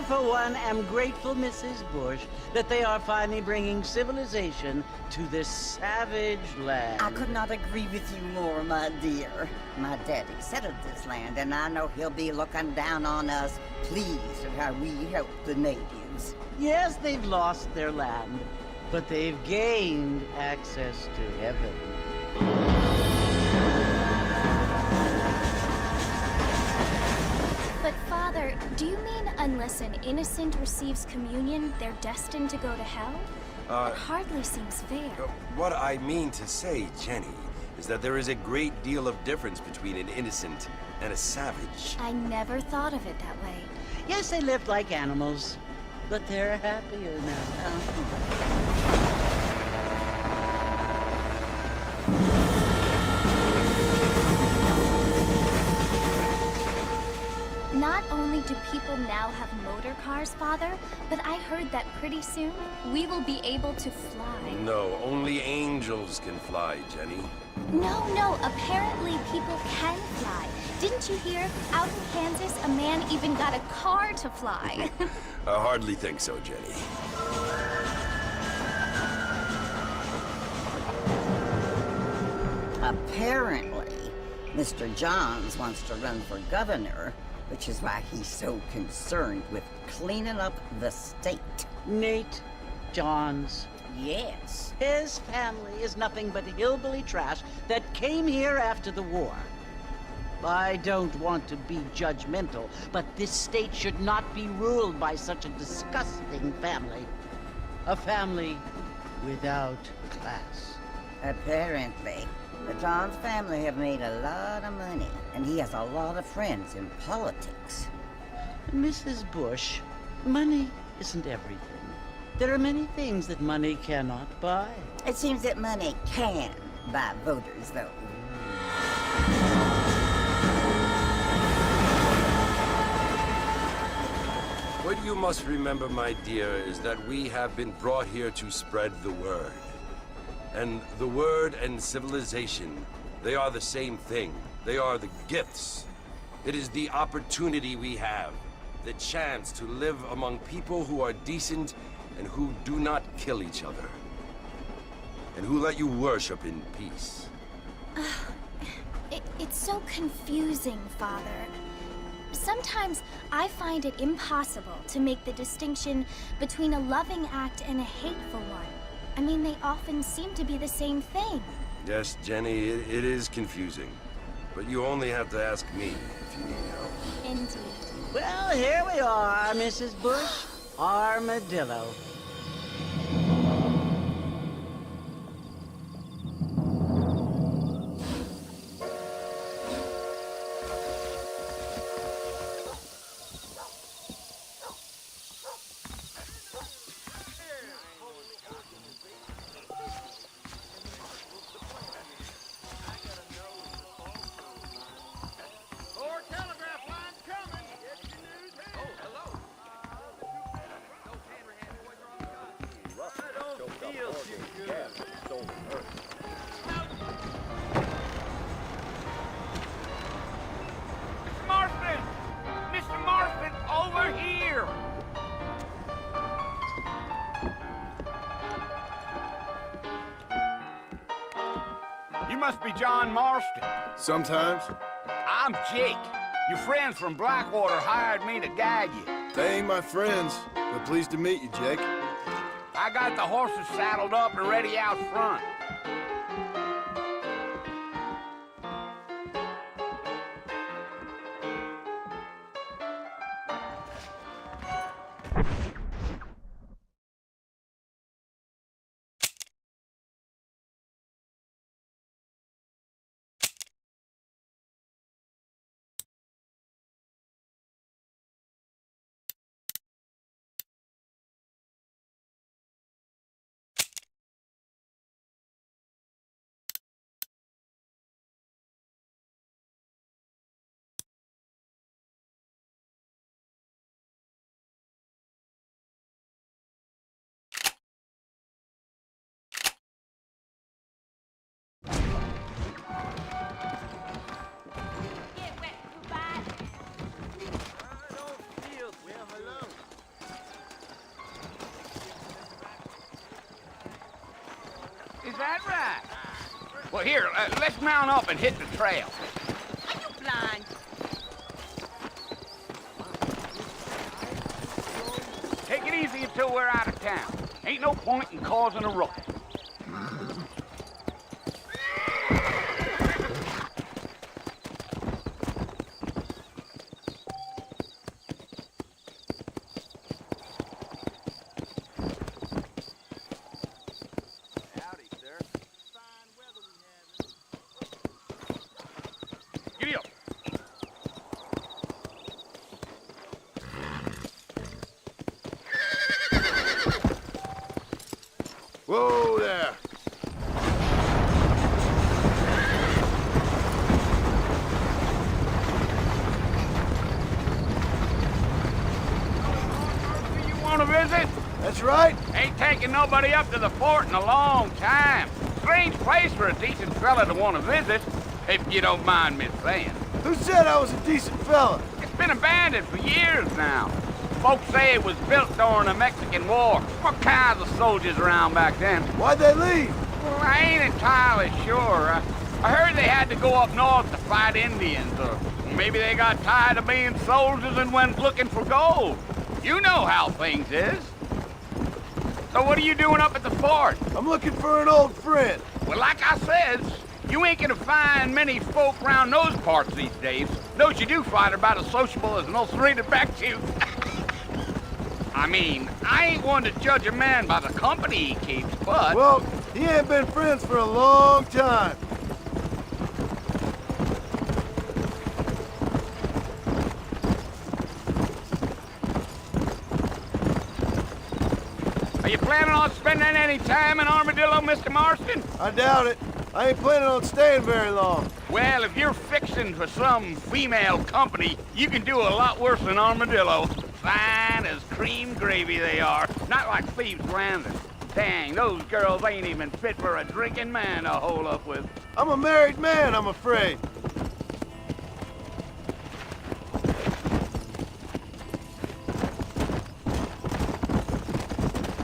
for one, am grateful, Mrs. Bush, that they are finally bringing civilization to this savage land. I could not agree with you more, my dear. My daddy settled this land, and I know he'll be looking down on us, pleased at how we help the natives. Yes, they've lost their land, but they've gained access to heaven. But Father, do you mean unless an innocent receives communion, they're destined to go to hell? That hardly seems fair. What I mean to say, Jenny, is that there is a great deal of difference between an innocent and a savage. I never thought of it that way. Yes, they lived like animals, but they're happier now. Not only do people now have motor cars, Father, but I heard that pretty soon we will be able to fly. No, only angels can fly, Jenny. No, apparently people can fly. Didn't you hear? Out in Kansas, a man even got a car to fly. I hardly think so, Jenny. Apparently, Mr. Johns wants to run for governor, which is why he's so concerned with cleaning up the state. Nate Johns. Yes. His family is nothing but hillbilly trash that came here after the war. I don't want to be judgmental, but this state should not be ruled by such a disgusting family. A family without class. Apparently. The Johns family have made a lot of money, and he has a lot of friends in politics. Mrs. Bush, money isn't everything. There are many things that money cannot buy. It seems that money can buy voters, though. What you must remember, my dear, is that we have been brought here to spread the word. And the word and civilization, they are the same thing. They are the gifts. It is the opportunity we have, the chance to live among people who are decent and who do not kill each other, and who let you worship in peace. It's so confusing, Father. Sometimes I find it impossible to make the distinction between a loving act and a hateful one. I mean, they often seem to be the same thing. Yes, Jenny, it is confusing. But you only have to ask me if you need help. Indeed. Well, here we are, Mrs. Bush. Armadillo. You must be John Marston. Sometimes. I'm Jake. Your friends from Blackwater hired me to guide you. They ain't my friends, but pleased to meet you, Jake. I got the horses saddled up and ready out front. Well, here, let's mount up and hit the trail. Are you blind? Take it easy until we're out of town. Ain't no point in causing a ruckus. Giddy up. Whoa there. You want to visit? That's right. Ain't taking nobody up to the fort in a long time. Strange place for a decent fella to want to visit, if you don't mind me saying. Who said I was a decent fella? It's been abandoned for years now. Folks say it was built during the Mexican War. What kinds of soldiers around back then? Why'd they leave? Well, I ain't entirely sure. I heard they had to go up north to fight Indians, or maybe they got tired of being soldiers and went looking for gold. You know how things is. So what are you doing up at the fort? I'm looking for an old friend. Well, like I said, you ain't gonna find many folk around those parts these days. Those you do find are about as sociable as an ulcerated back tooth. I mean, I ain't one to judge a man by the company he keeps, but... Well, he ain't been friends for a long time. Are you planning on spending any time in Armadillo, Mr. Marston? I doubt it. I ain't planning on staying very long. Well, if you're fixing for some female company, you can do a lot worse than Armadillo. Fine as cream gravy they are. Not like Thieves' Landing. Dang, those girls ain't even fit for a drinking man to hole up with. I'm a married man, I'm afraid.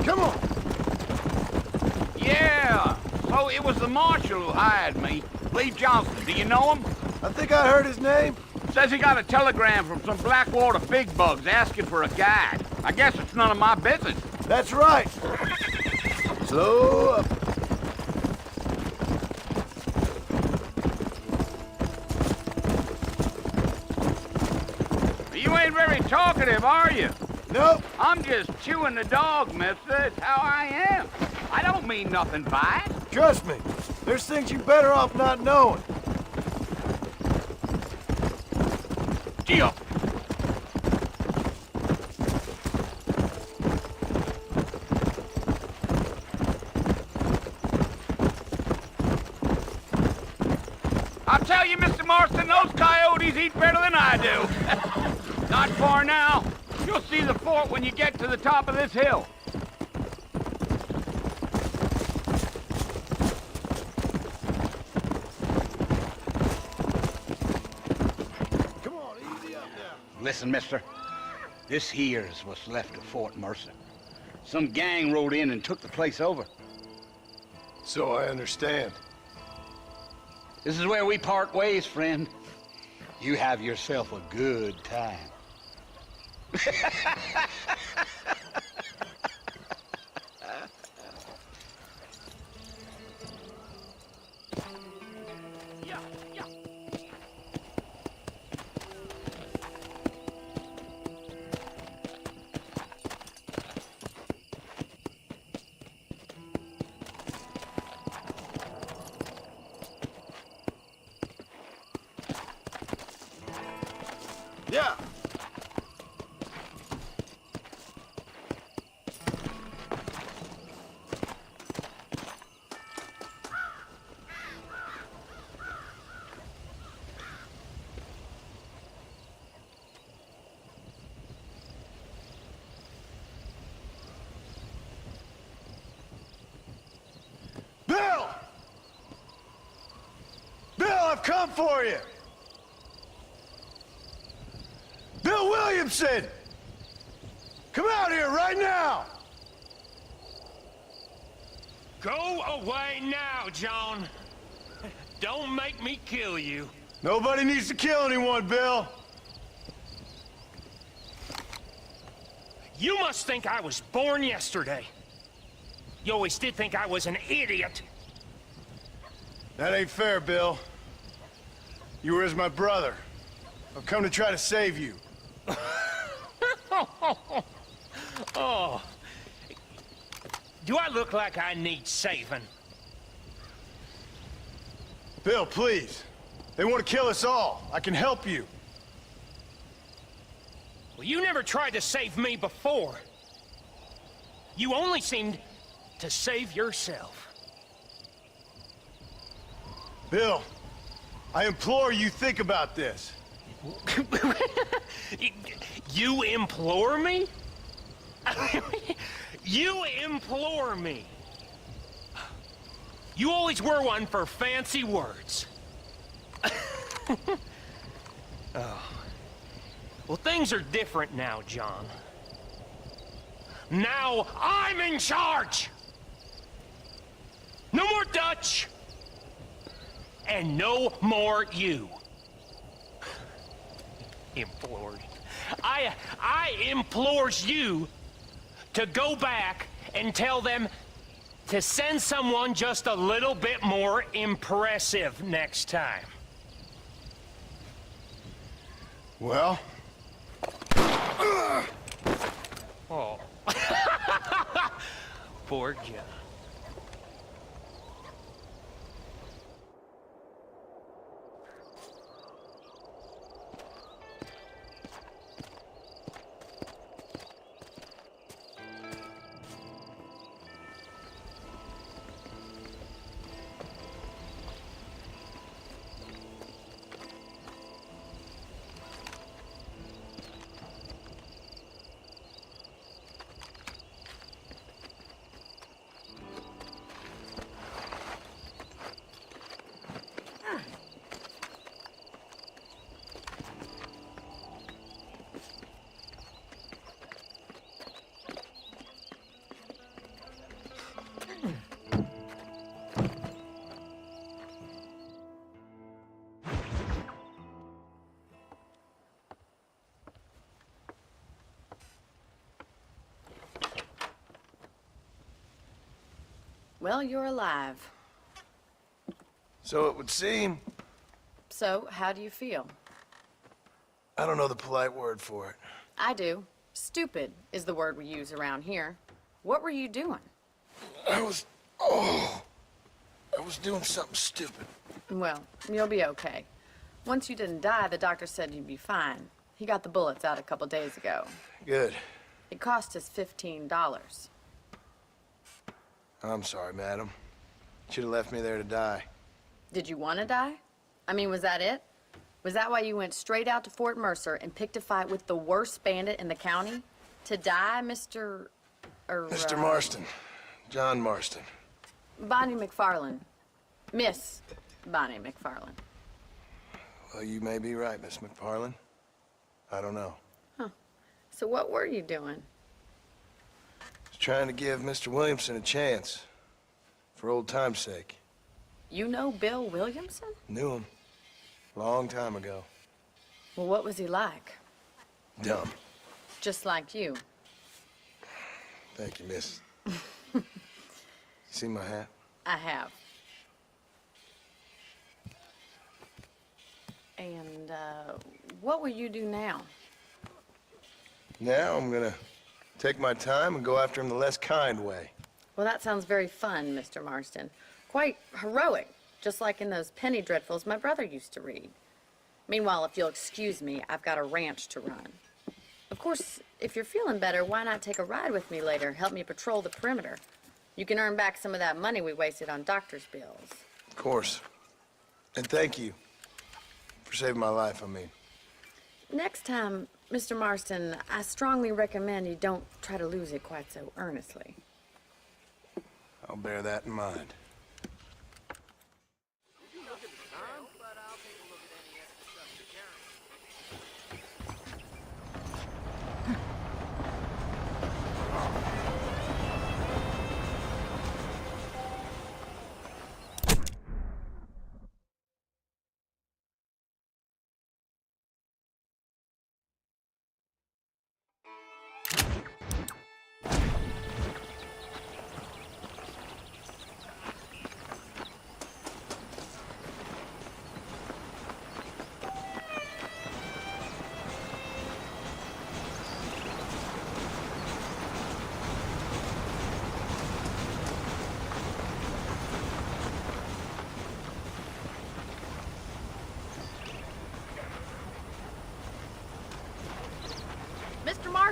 Come on. Yeah, so it was the marshal who hired me. Lee Johnson, do you know him? I think I heard his name. Says he got a telegram from some Blackwater big bugs asking for a guide. I guess it's none of my business. That's right. Slow up. You ain't very talkative, are you? Nope. I'm just chewing the dog, mister. It's how I am. I don't mean nothing by it. Trust me. There's things you better off not knowing. Gee up. I'll tell you, Mr. Marston, those coyotes eat better than I do. Not far now. You'll see the fort when you get to the top of this hill. Come on, easy up now. Listen, mister. This here's what's left of Fort Mercer. Some gang rode in and took the place over. So I understand. This is where we part ways, friend. You have yourself a good time. Yeah, yeah. Yeah. Bill! Bill, I've come for you! Bill Williamson! Come out here right now! Go away now, John. Don't make me kill you. Nobody needs to kill anyone, Bill. You must think I was born yesterday. You always did think I was an idiot. That ain't fair, Bill. You were as my brother. I've come to try to save you. Oh. Do I look like I need saving? Bill, please. They want to kill us all. I can help you. Well, you never tried to save me before. You only seemed to save yourself. Bill, I implore you think about this. You implore me? You implore me. You always were one for fancy words. Oh. Well, things are different now, John. Now I'm in charge! No more Dutch! And no more you. Implored. I implores you to go back and tell them to send someone just a little bit more impressive next time. Well? Oh. Poor John. Well, you're alive. So it would seem. So, how do you feel? I don't know the polite word for it. I do. Stupid is the word we use around here. What were you doing? I was doing something stupid. Well, you'll be okay. Once you didn't die, the doctor said you'd be fine. He got the bullets out a couple days ago. Good. It cost us $15. I'm sorry, madam. Should have left me there to die. Did you want to die? I mean, was that it? Was that why you went straight out to Fort Mercer and picked a fight with the worst bandit in the county? To die, Mr. Mr. Marston. John Marston. Bonnie McFarland. Miss Bonnie McFarland. Well, you may be right, Miss McFarland. I don't know. So what were you doing? Was trying to give Mr. Williamson a chance. For old time's sake. You know Bill Williamson? Knew him. Long time ago. Well, what was he like? Dumb. Just like you. Thank you, miss. You see my hat? I have. And, what will you do now? Now I'm gonna take my time and go after him the less kind way. Well, that sounds very fun, Mr. Marston. Quite heroic, just like in those penny dreadfuls my brother used to read. Meanwhile, if you'll excuse me, I've got a ranch to run. Of course, if you're feeling better, why not take a ride with me later? Help me patrol the perimeter. You can earn back some of that money we wasted on doctor's bills. Of course. And thank you for saving my life, I mean. Next time, Mr. Marston, I strongly recommend you don't try to lose it quite so earnestly. I'll bear that in mind.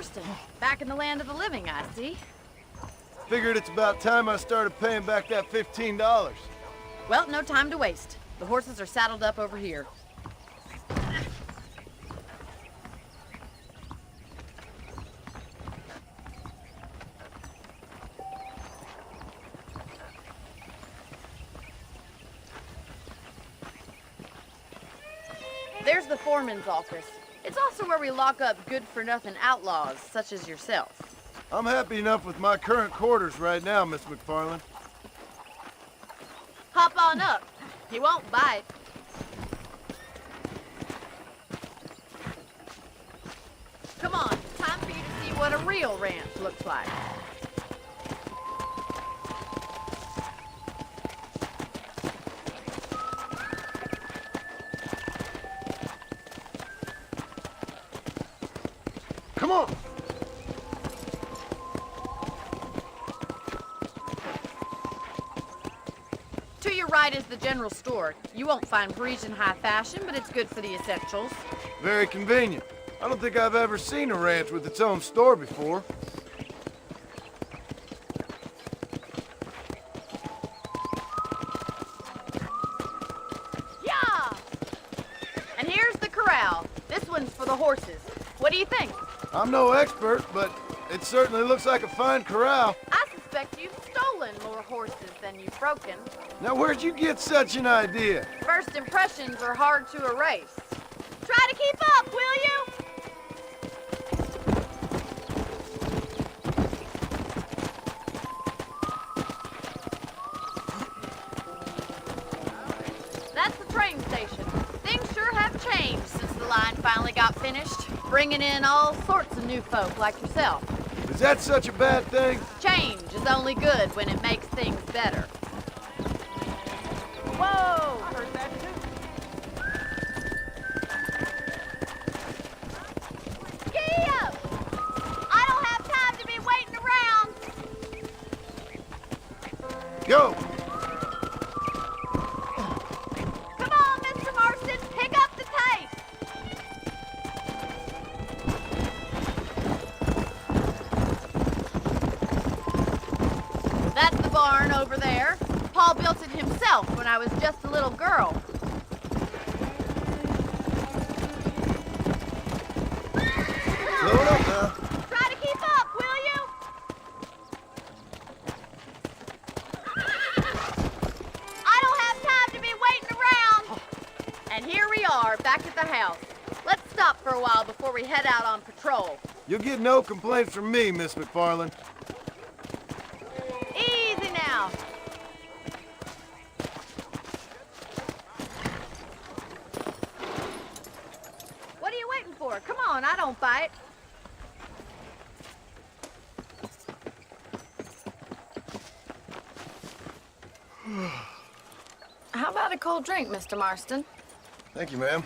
Marston, back in the land of the living, I see. Figured it's about time I started paying back that $15. Well, no time to waste. The horses are saddled up over here. There's the foreman's office. It's also where we lock up good-for-nothing outlaws, such as yourself. I'm happy enough with my current quarters right now, Miss McFarland. Hop on up. He won't bite. Come on, time for you to see what a real ranch looks like. Come on! To your right is the general store. You won't find Parisian high fashion, but it's good for the essentials. Very convenient. I don't think I've ever seen a ranch with its own store before. Yeah! And here's the corral. This one's for the horses. What do you think? I'm no expert, but it certainly looks like a fine corral. I suspect you've stolen more horses than you've broken. Now, where'd you get such an idea? First impressions are hard to erase. Try to keep up, will you? That's the train station. Things sure have changed since the line finally got finished, bringing in all sorts of new folk like yourself. Is that such a bad thing? Change is only good when it makes things better. Whoa! Heard that too. Giddy up! I don't have time to be waiting around. Go! Come on, Mr. Marston, pick up the pace. That's the barn over there. Paul built it himself when I was just a little girl. Slow it up now. Try to keep up, will you? I don't have time to be waiting around. And here we are, back at the house. Let's stop for a while before we head out on patrol. You'll get no complaints from me, Miss McFarland. Easy now. What are you waiting for? Come on, I don't bite. How about a cold drink, Mr. Marston? Thank you, ma'am.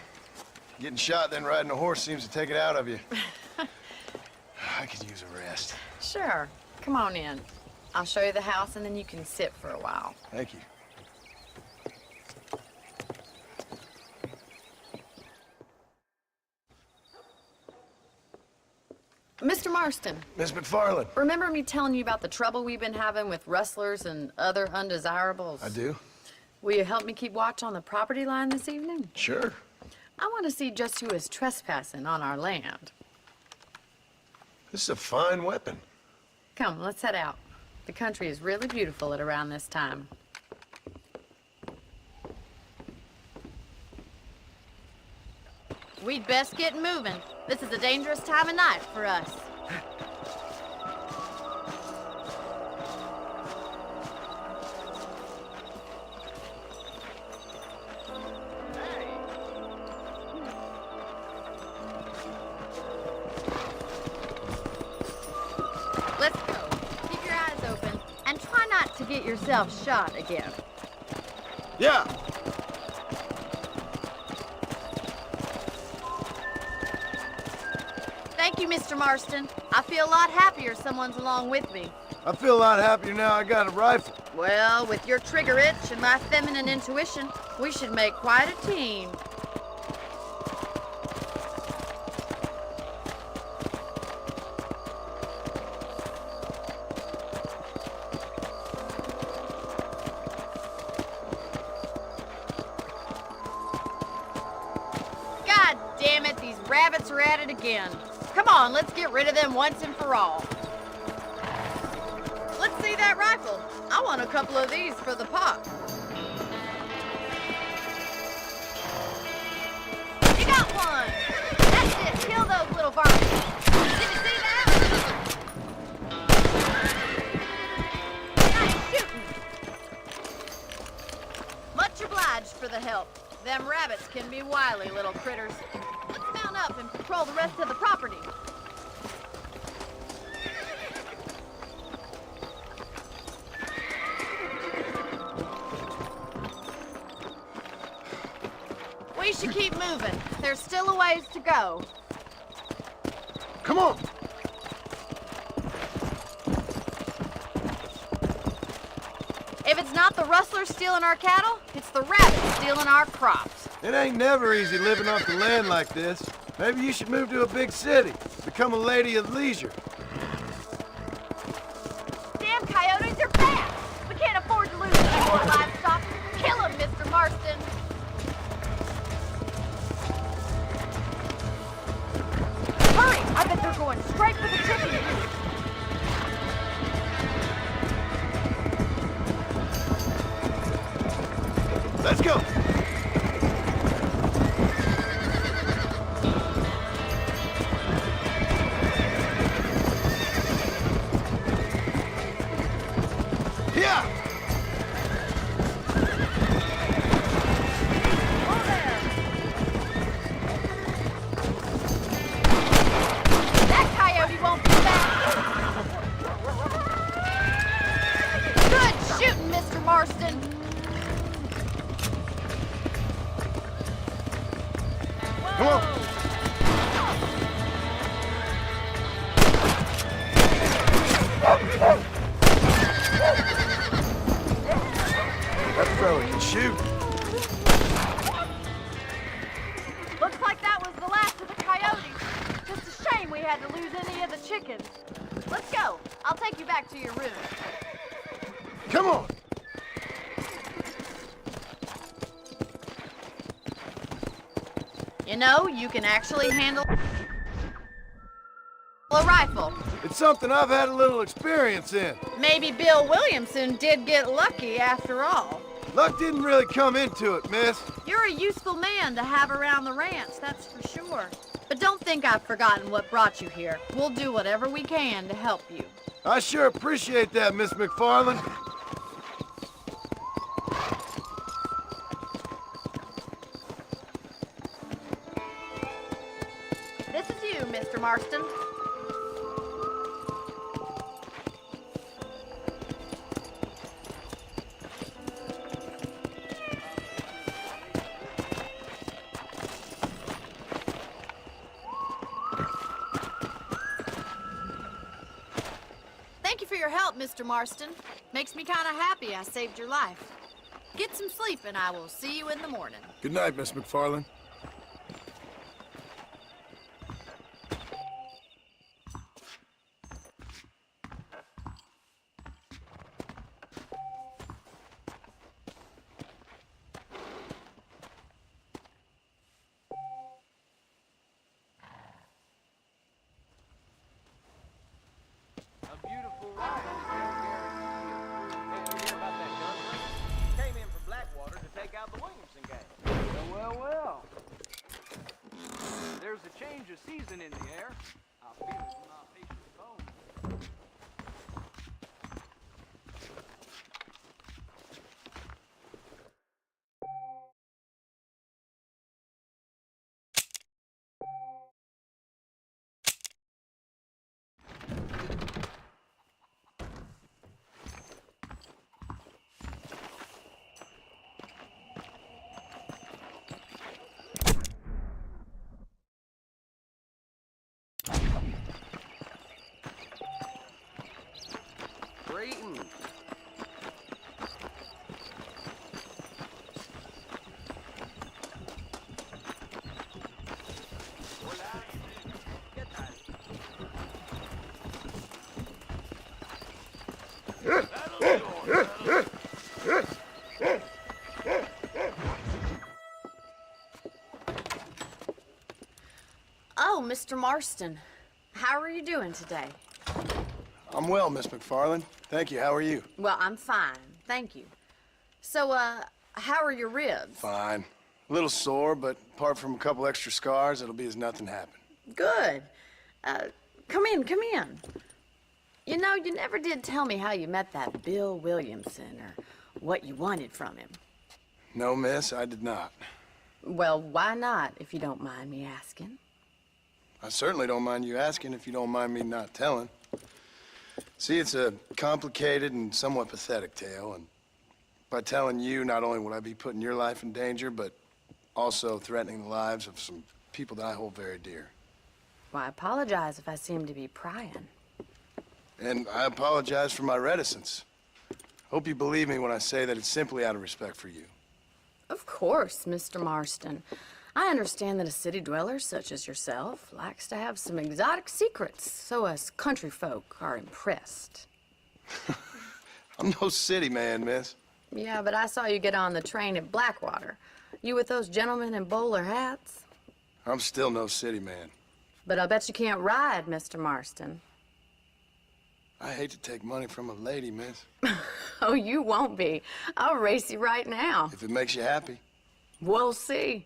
Getting shot then riding a horse seems to take it out of you. I could use a rest. Sure. Come on in. I'll show you the house and then you can sit for a while. Thank you. Mr. Marston, Miss McFarland. remember me telling you about the trouble we've been having with rustlers and other undesirables? I do? Will you help me keep watch on the property line this evening? Sure. I want to see just who is trespassing on our land. This is a fine weapon. Come, let's head out. The country is really beautiful at around this time. We'd best get moving. This is a dangerous time of night for us. Let's go. Keep your eyes open and try not to get yourself shot again. Yeah. Thank you, Mr. Marston. I feel a lot happier someone's along with me. I feel a lot happier now I got a rifle. Well, with your trigger itch and my feminine intuition, we should make quite a team. rabbits are at it again. Come on, let's get rid of them once and for all. Let's see that rifle. I want a couple of these for the pop. You got one! That's it, kill those little varmints. Did you see that? Nice shooting. Much obliged for the help. Them rabbits can be wily little critters. Let's mount up and patrol the rest of the property. We should keep moving. There's still a ways to go. Come on! If it's not the rustlers stealing our cattle, it's the rabbits stealing our crops. It ain't never easy living off the land like this. Maybe you should move to a big city. Become a lady of leisure. Damn coyotes are bad! We can't afford to lose any more livestock. Kill them, Mr. Marston! Hurry! I bet they're going straight for the chicken coop. Let's go! Yeah! That coyote won't be back! Good shooting, Mr. Marston! Come on! That fella can shoot. Looks like that was the last of the coyotes. Just a shame we had to lose any of the chickens. Let's go. I'll take you back to your room. Come on! You know, you can actually handle a rifle. It's something I've had a little experience in. Maybe Bill Williamson did get lucky after all. Luck didn't really come into it, miss. You're a useful man to have around the ranch, that's for sure. But don't think I've forgotten what brought you here. We'll do whatever we can to help you. I sure appreciate that, Miss McFarland. This is you, Mr. Marston. Thank you for your help, Mr. Marston. Makes me kind of happy I saved your life. Get some sleep and I will see you in the morning. Good night, Miss McFarland. A beautiful ride. Hey, you hear about that gun? Came in from Blackwater to take out the Williamson gang. Well. There's a change of season in the air. I feel it in my patient's bones. Brayton! Mr. Marston. How are you doing today? I'm well, Miss McFarland. Thank you. How are you? Well, I'm fine, thank you. So, how are your ribs? Fine. A little sore, but apart from a couple extra scars, it'll be as nothing happened. Good. Come in, come in. You know, you never did tell me how you met that Bill Williamson or what you wanted from him. No, miss, I did not. Well, why not, if you don't mind me asking? I certainly don't mind you asking if you don't mind me not telling. See, it's a complicated and somewhat pathetic tale, and by telling you, not only would I be putting your life in danger, but also threatening the lives of some people that I hold very dear. Well, I apologize if I seem to be prying. And I apologize for my reticence. Hope you believe me when I say that it's simply out of respect for you. Of course, Mr. Marston. I understand that a city dweller such as yourself likes to have some exotic secrets, so us country folk are impressed. I'm no city man, miss. Yeah, but I saw you get on the train at Blackwater. You with those gentlemen in bowler hats? I'm still no city man. But I bet you can't ride, Mr. Marston. I hate to take money from a lady, miss. Oh, you won't be. I'll race you right now. If it makes you happy. We'll see.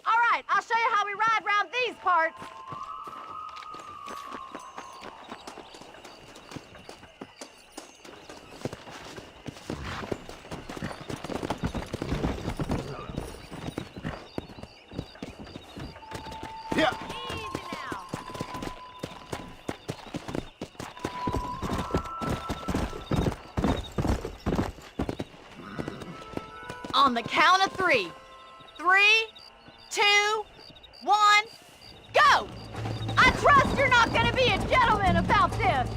All right, I'll show you how we ride around these parts. Yeah. Easy now. On the count of 3. 3, 2, 1, go! I trust you're not gonna be a gentleman about this.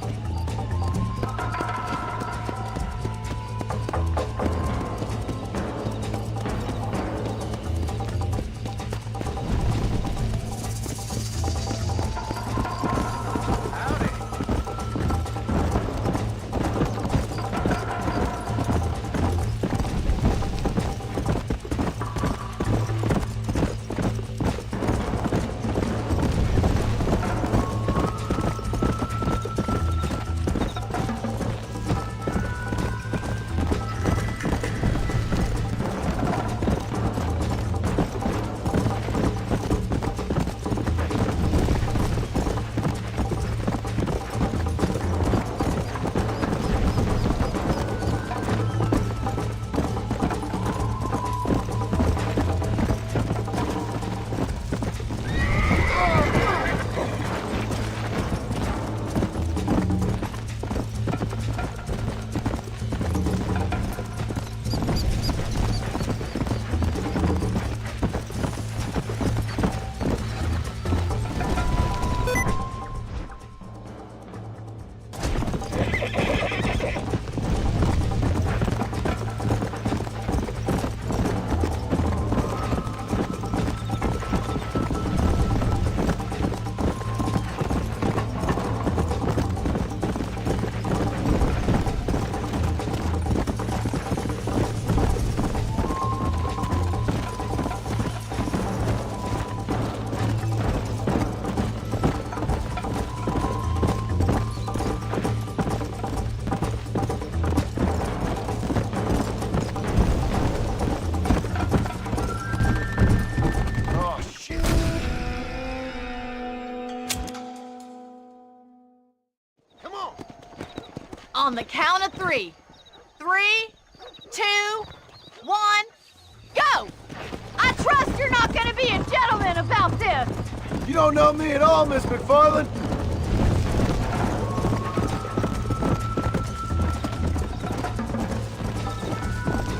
On the count of 3. 3, 2, 1, go! I trust you're not gonna be a gentleman about this. You don't know me at all, Miss McFarland.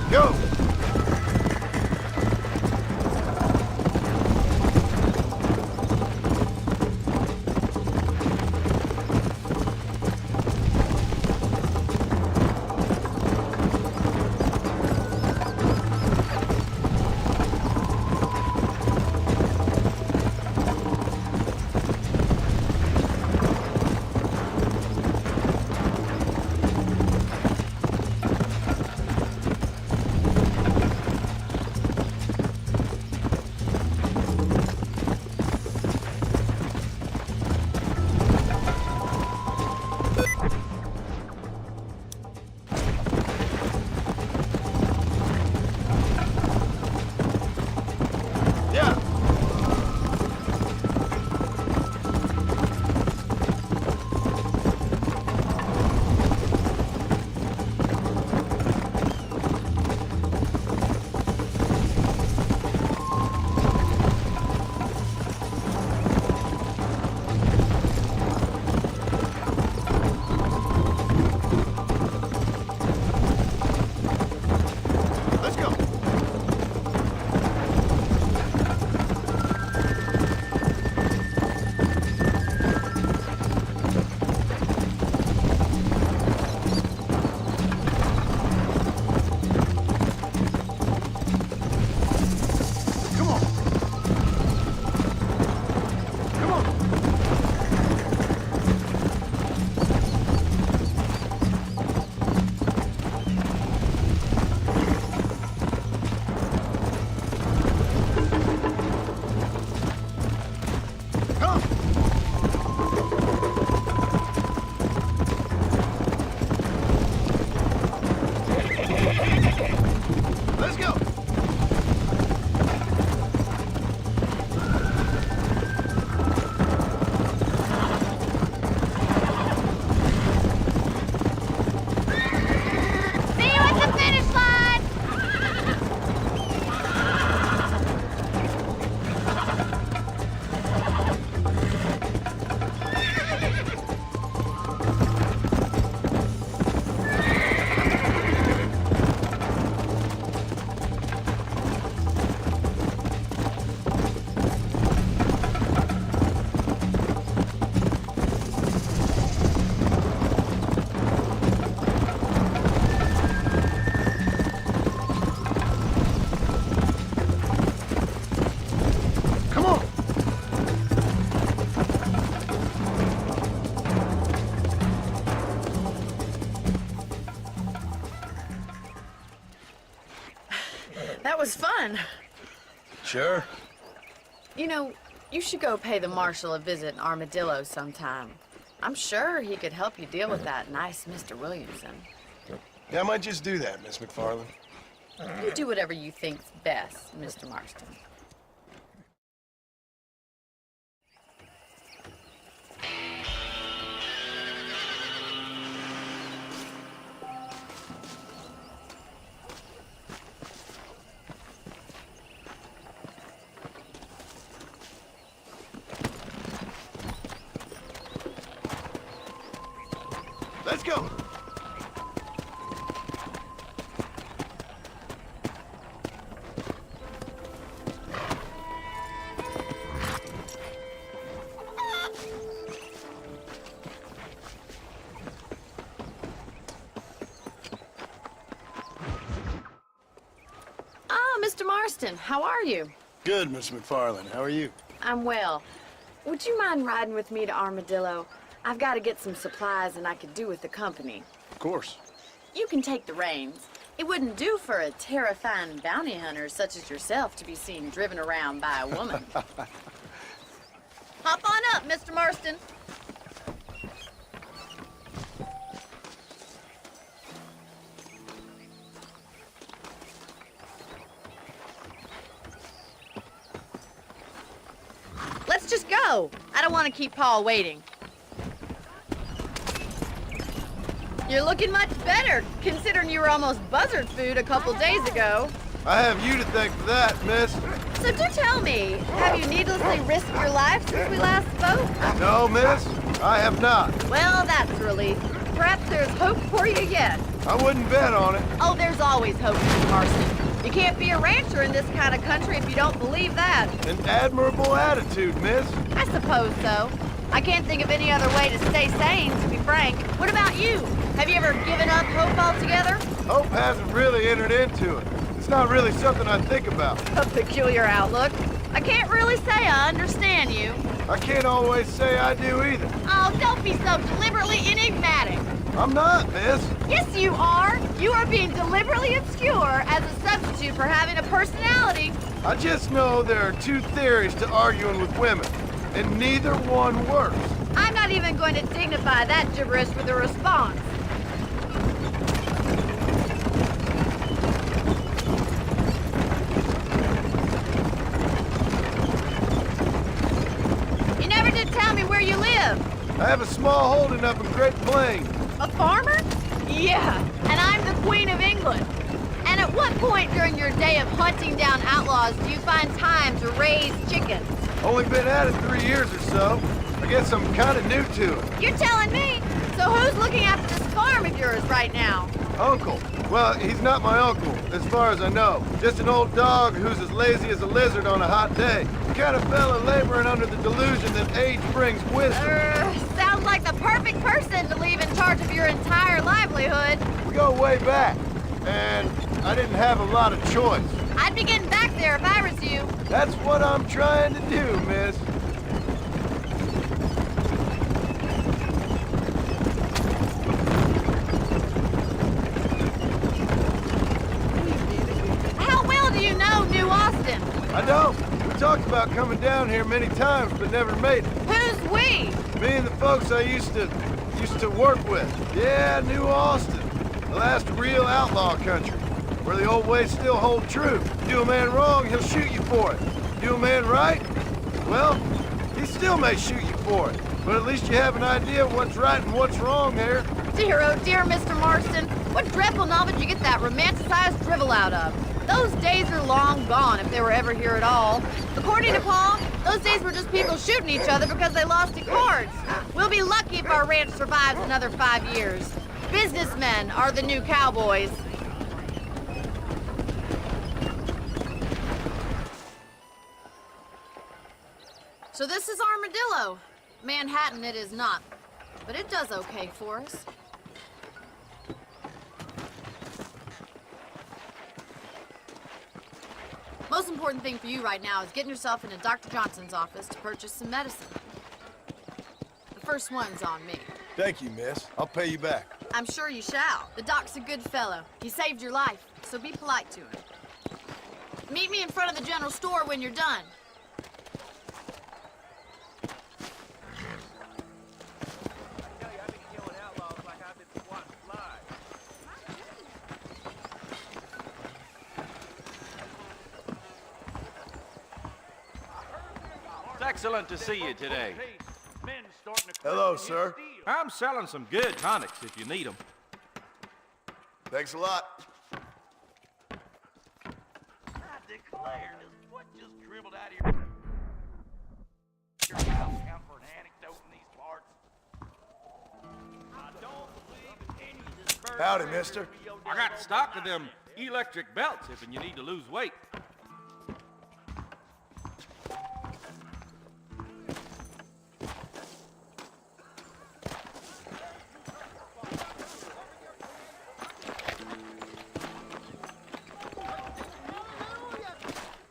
Go! fun. Sure. You know, you should go pay the marshal a visit in Armadillo sometime. I'm sure he could help you deal with that nice Mr. Williamson. Yeah, I might just do that, Miss McFarland. You do whatever you think's best, Mr. Marston. Let's go. Ah, Mr. Marston, how are you? Good, Miss McFarland. How are you? I'm well. Would you mind riding with me to Armadillo? I've got to get some supplies and I could do with the company. Of course. You can take the reins. It wouldn't do for a terrifying bounty hunter such as yourself to be seen driven around by a woman. Hop on up, Mr. Marston. Let's just go. I don't want to keep Paul waiting. You're looking much better, considering you were almost buzzard food a couple days ago. I have you to thank for that, miss. So do tell me, have you needlessly risked your life since we last spoke? No, miss, I have not. Well, that's a relief. Perhaps there's hope for you yet. I wouldn't bet on it. Oh, there's always hope, Mr. Marston. You can't be a rancher in this kind of country if you don't believe that. An admirable attitude, miss. I suppose so. I can't think of any other way to stay sane, to be frank. What about you? Have you ever given up hope altogether? Hope hasn't really entered into it. It's not really something I think about. A peculiar outlook. I can't really say I understand you. I can't always say I do either. Oh, don't be so deliberately enigmatic. I'm not, miss. Yes, you are. You are being deliberately obscure as a substitute for having a personality. I just know there are two theories to arguing with women, and neither one works. I'm not even going to dignify that gibberish with a response. You never did tell me where you live. I have a small holding up in Great Plains. A farmer? Yeah, and I'm the Queen of England. And at what point during your day of hunting down outlaws do you find time to raise chickens? Only been at it 3 years or so. I guess I'm kind of new to it. You're telling me? So who's looking after this farm of yours right now? Uncle. Well, he's not my uncle, as far as I know. Just an old dog who's as lazy as a lizard on a hot day. The kind of fella laboring under the delusion that age brings wisdom. Sounds like the perfect person to leave in charge of your entire livelihood. We go way back, and I didn't have a lot of choice. I'd be getting back there if I was you. That's what I'm trying to do, miss. How well do you know New Austin? I don't. We talked about coming down here many times, but never made it. Who's we? Me and the folks I used to work with. Yeah, New Austin. The last real outlaw country, where the old ways still hold true. Do a man wrong, he'll shoot you for it. Do a man right, well, he still may shoot you for it. But at least you have an idea of what's right and what's wrong there. Dear, oh dear, Mr. Marston. What dreadful novel did you get that romanticized drivel out of? Those days are long gone, if they were ever here at all. According to Paul, those days were just people shooting each other because they lost at cards. We'll be lucky if our ranch survives another 5 years. Businessmen are the new cowboys. So this is Armadillo. Manhattan it is not, but it does okay for us. Most important thing for you right now is getting yourself into Dr. Johnson's office to purchase some medicine. The first one's on me. Thank you, miss. I'll pay you back. I'm sure you shall. The doc's a good fellow. He saved your life, so be polite to him. Meet me in front of the general store when you're done. It's excellent to see you today. Hello, sir. I'm selling some good tonics if you need them. Thanks a lot. I declare, does what just dribbled out of your mouth count for an anecdote in these parts? I don't believe in any of this. Howdy, mister. I got stock of them electric belts if you need to lose weight.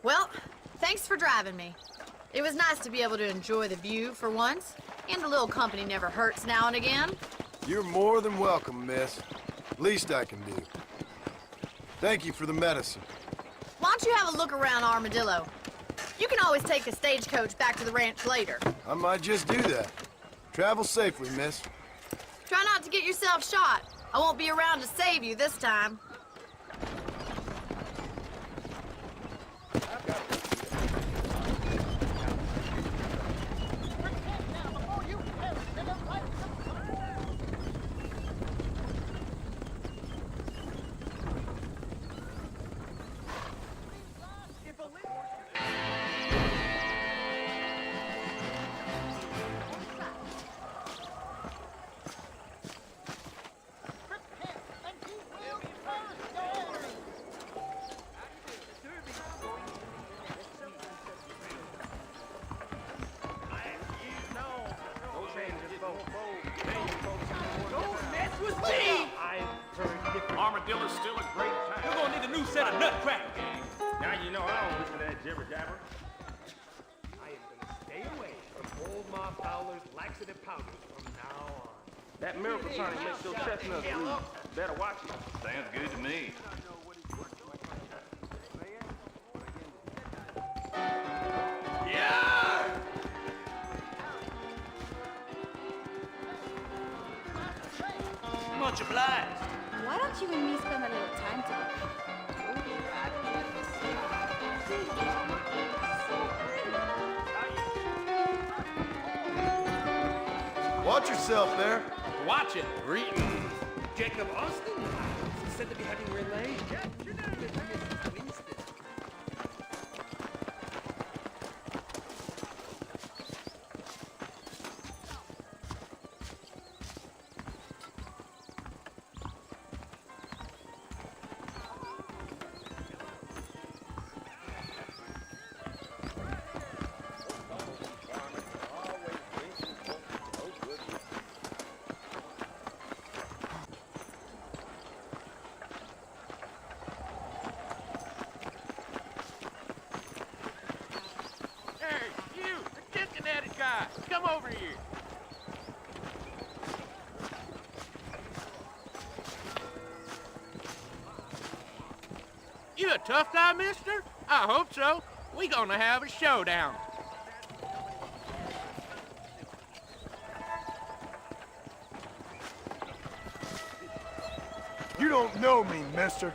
Well, thanks for driving me. It was nice to be able to enjoy the view for once, and a little company never hurts now and again. You're more than welcome, miss. Least I can do. Thank you for the medicine. Why don't you have a look around Armadillo? You can always take a stagecoach back to the ranch later. I might just do that. Travel safely, miss. Try not to get yourself shot. I won't be around to save you this time. Armadillo's still a great time. You're gonna need a new set of nutcracker, gang. Now you know I don't listen to that jibber jabber. I am gonna stay away from old Ma Fowler's laxative powders from now on. That miracle tonic makes those chestnuts blue. Better watch it. Sounds good to me. Yeah! Much obliged. Why don't you and me spend a little time together? Watch yourself there. Watch it. Greeting. Jacob Austin? He's said to be having relay. You're not Mrs. Winston. Come over here. You a tough guy, mister? I hope so. We gonna have a showdown. You don't know me, mister.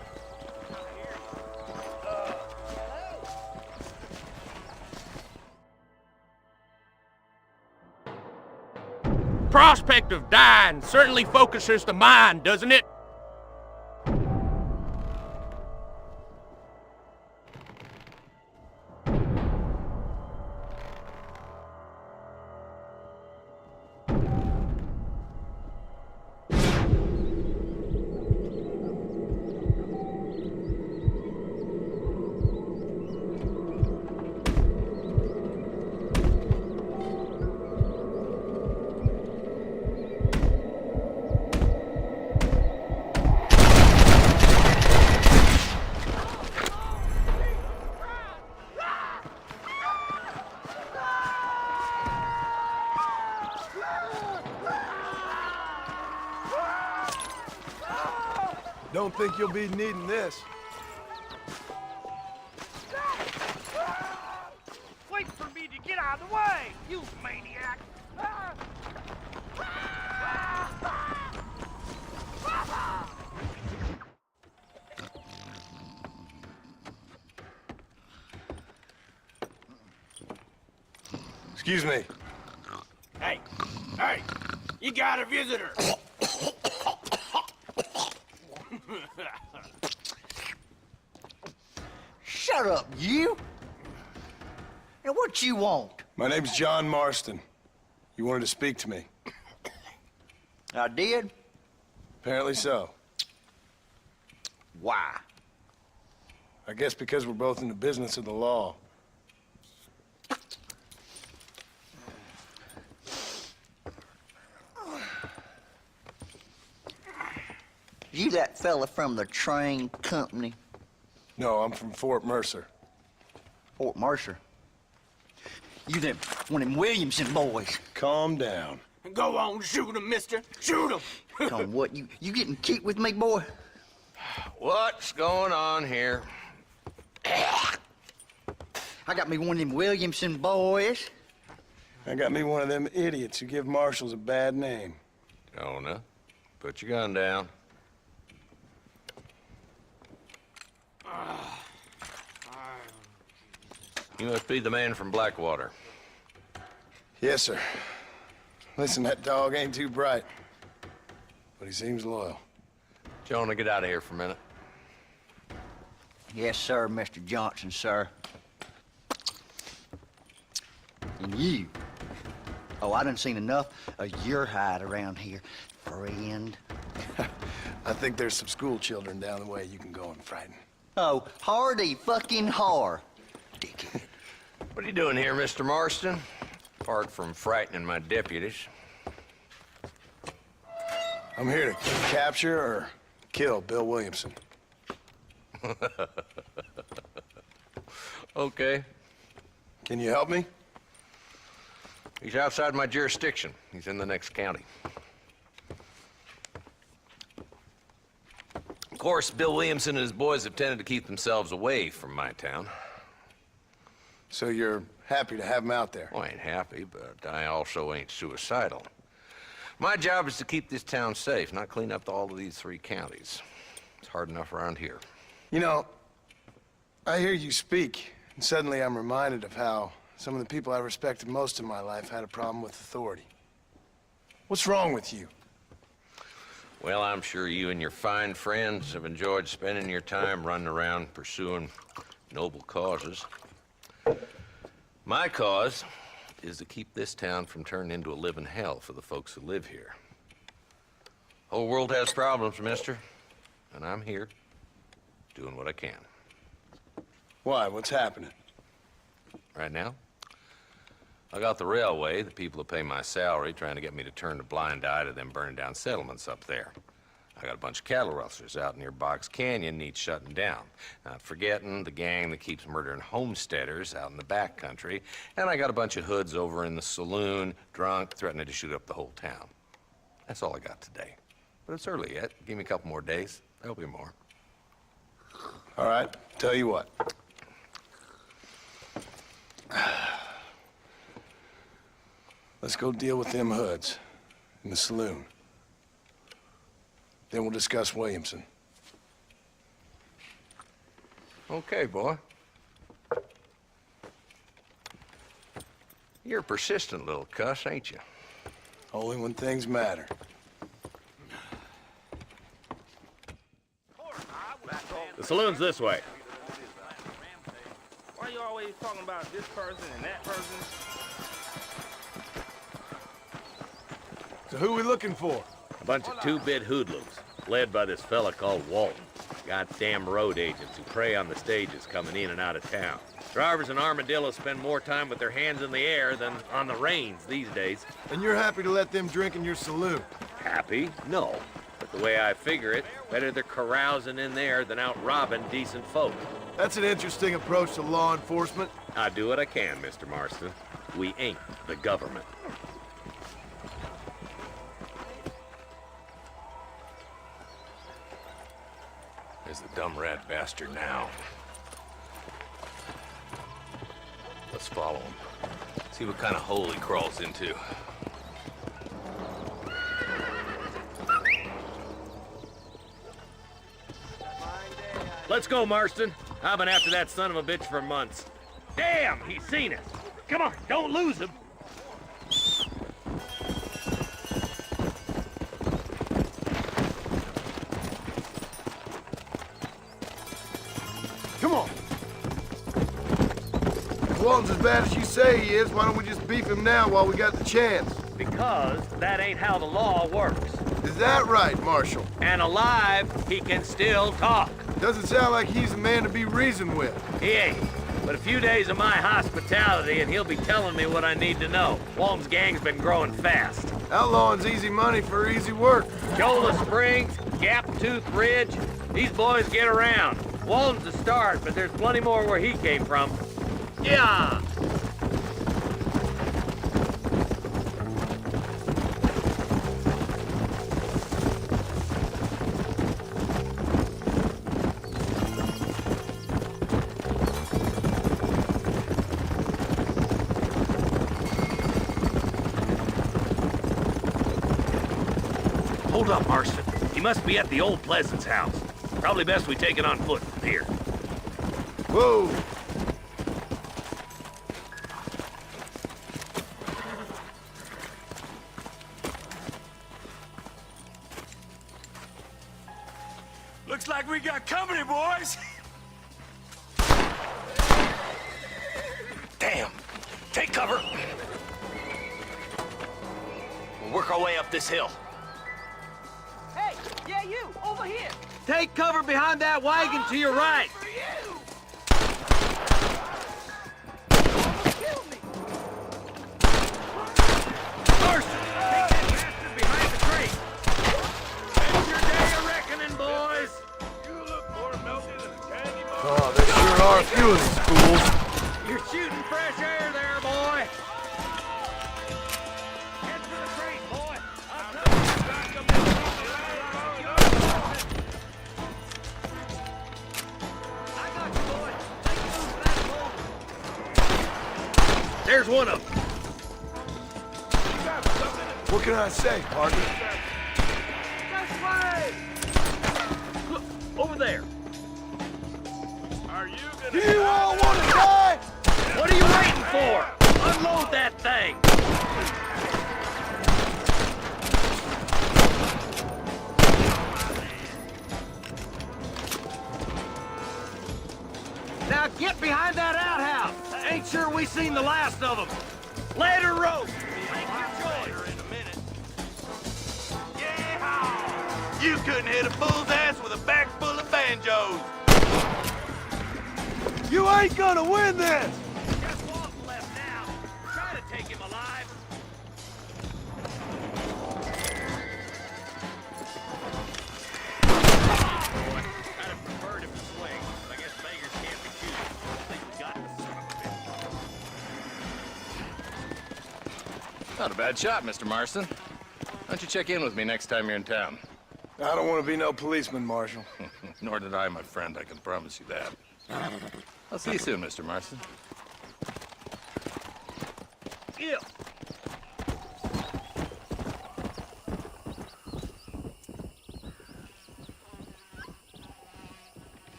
Prospect of dying certainly focuses the mind, doesn't it? Don't think you'll be needing this. Excuse me. Hey, hey, you got a visitor. Shut up, you! And what you want? My name's John Marston. You wanted to speak to me. I did? Apparently so. Why? I guess because we're both in the business of the law. You that fella from the train company? No, I'm from Fort Mercer. Fort Mercer? You them one of them Williamson boys? Calm down. Go on, shoot him, mister. Shoot him. Come what, you getting cute with me, boy? What's going on here? I got me one of them Williamson boys. I got me one of them idiots who give marshals a bad name. Jonah, put your gun down. You must be the man from Blackwater. Yes, sir. Listen, that dog ain't too bright, but he seems loyal. Jonah, get out of here for a minute. Yes, sir, Mr. Johnson, sir. And you. Oh, I done seen enough of your hide around here, friend. I think there's some school children down the way you can go and frighten. Oh, hardy fucking har. Dickhead. What are you doing here, Mr. Marston? Apart from frightening my deputies. I'm here to capture or kill Bill Williamson. Okay. Can you help me? He's outside my jurisdiction. He's in the next county. Of course, Bill Williamson and his boys have tended to keep themselves away from my town. So you're happy to have him out there? Well, I ain't happy, but I also ain't suicidal. My job is to keep this town safe, not clean up all of these 3 counties. It's hard enough around here. You know, I hear you speak, and suddenly I'm reminded of how some of the people I respected most in my life had a problem with authority. What's wrong with you? Well, I'm sure you and your fine friends have enjoyed spending your time running around pursuing noble causes. My cause is to keep this town from turning into a living hell for the folks who live here. Whole world has problems, mister, and I'm here doing what I can. Why? What's happening? Right now, I got the railway, the people who pay my salary, trying to get me to turn a blind eye to them burning down settlements up there. I got a bunch of cattle rustlers out near Box Canyon needs shutting down. Not forgetting the gang that keeps murdering homesteaders out in the back country. And I got a bunch of hoods over in the saloon, drunk, threatening to shoot up the whole town. That's all I got today. But it's early yet. Give me a couple more days. There'll be more. All right, tell you what. Let's go deal with them hoods in the saloon. Then we'll discuss Williamson. Okay, boy. You're a persistent little cuss, ain't you? Only when things matter. The saloon's this way. Why are you always talking about this person and that person? So who we looking for? A bunch of two-bit hoodlums, led by this fella called Walton. Goddamn road agents who prey on the stages coming in and out of town. Drivers and armadillos spend more time with their hands in the air than on the reins these days. And you're happy to let them drink in your saloon? Happy? No. But the way I figure it, better they're carousing in there than out robbing decent folk. That's an interesting approach to law enforcement. I do what I can, Mr. Marston. We ain't the government. There's the dumb rat bastard now. Let's follow him. See what kind of hole he crawls into. Let's go, Marston. I've been after that son of a bitch for months. Damn, he's seen us. Come on, don't lose him. bad as you say he is, why don't we just beef him now while we got the chance? Because that ain't how the law works. Is that right, Marshal? And alive, he can still talk. Doesn't sound like he's a man to be reasoned with. He ain't. But a few days of my hospitality and he'll be telling me what I need to know. Walton's gang's been growing fast. Outlawing's easy money for easy work. Cholla Springs, Gap Tooth Ridge, these boys get around. Walton's the start, but there's plenty more where he came from. Yeah! Hold up, Marston. He must be at the old Pleasance house. Probably best we take it on foot from here. Whoa! Looks like we got company, boys. Damn. Take cover. We'll work our way up this hill. Hey, yeah, you, over here. Take cover behind that wagon to your right. Kill me. Marston, take that bastard behind the tree. It's your day of reckoning, boys. You look more melty than a candy bar. Oh, there sure are a few of these fools. You're shooting fresh air there, boy. Head for the crate, boy. I'll tell you back up in I got you, boy. Take the move back, boy. There's one of them. What can I say, partner? This way! Look, over there. Are you Do gonna... you all want to die? What are you waiting for? Unload that thing! Now get behind that outhouse! Ain't sure we seen the last of them. Later, roast! Make your choice! in a minute. Yeah! You couldn't hit a bull's ass with a bag full of banjos. You ain't gonna win this! Just Walton left now. Try to take him alive. I'd have preferred him to swing, but I guess beggars can't be choosers. I think we got the son of a bitch. Not a bad shot, Mr. Marston. Why don't you check in with me next time you're in town? I don't want to be no policeman, Marshal. Nor did I, my friend. I can promise you that. I'll see you soon, Mr. Marston. Yeah.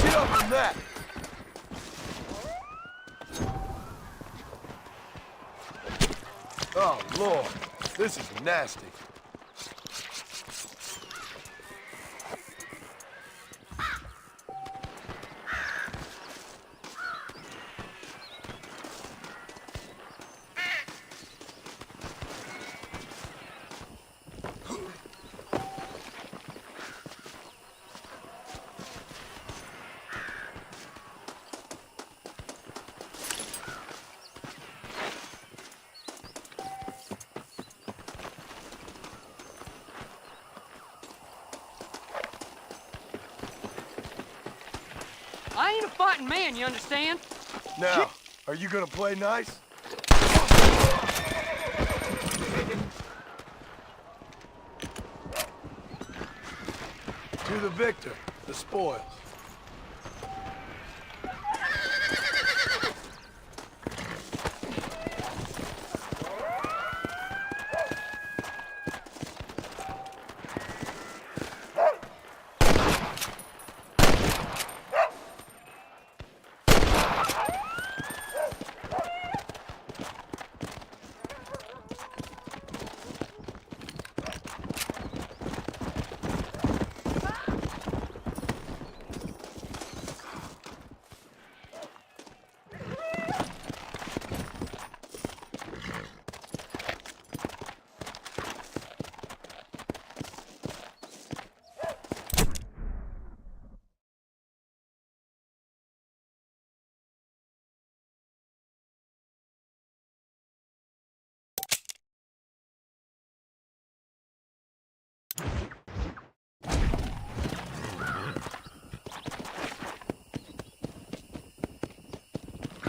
Get up on that! Oh, Lord. This is nasty. I ain't a fighting man, you understand? Now, are you gonna play nice? To the victor, the spoils.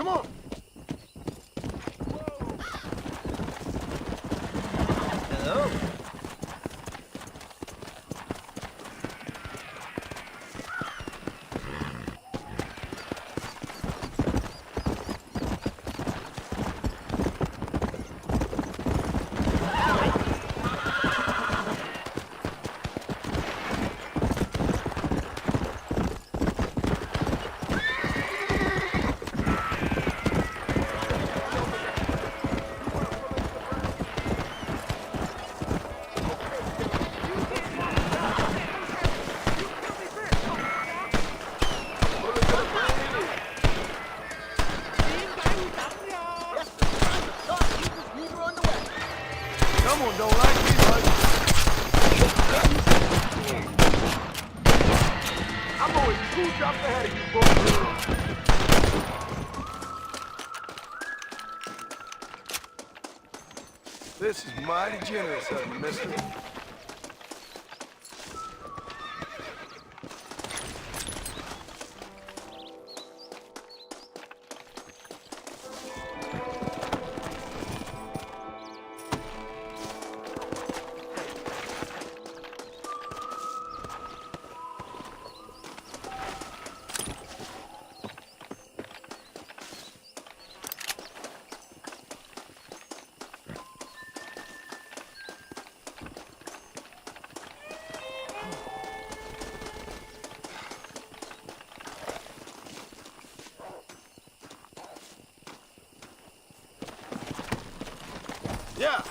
Come on. Hello? Someone don't like me much. I'm always 2 drops ahead of you, boy. This is mighty generous of you, mister. Yeah.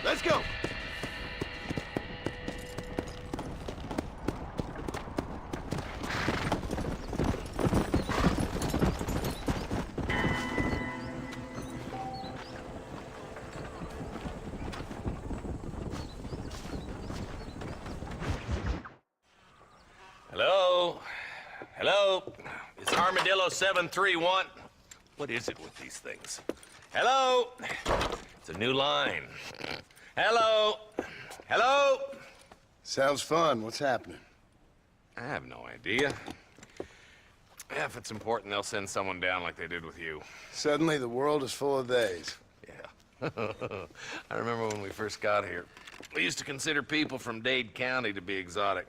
Let's go. Hello? Hello? It's Armadillo 731. What is it with these things? Hello? It's a new line. Hello? Hello? Sounds fun. What's happening? I have no idea. Yeah, if it's important, they'll send someone down like they did with you. Suddenly, the world is full of theys. Yeah. I remember when we first got here. We used to consider people from Dade County to be exotic.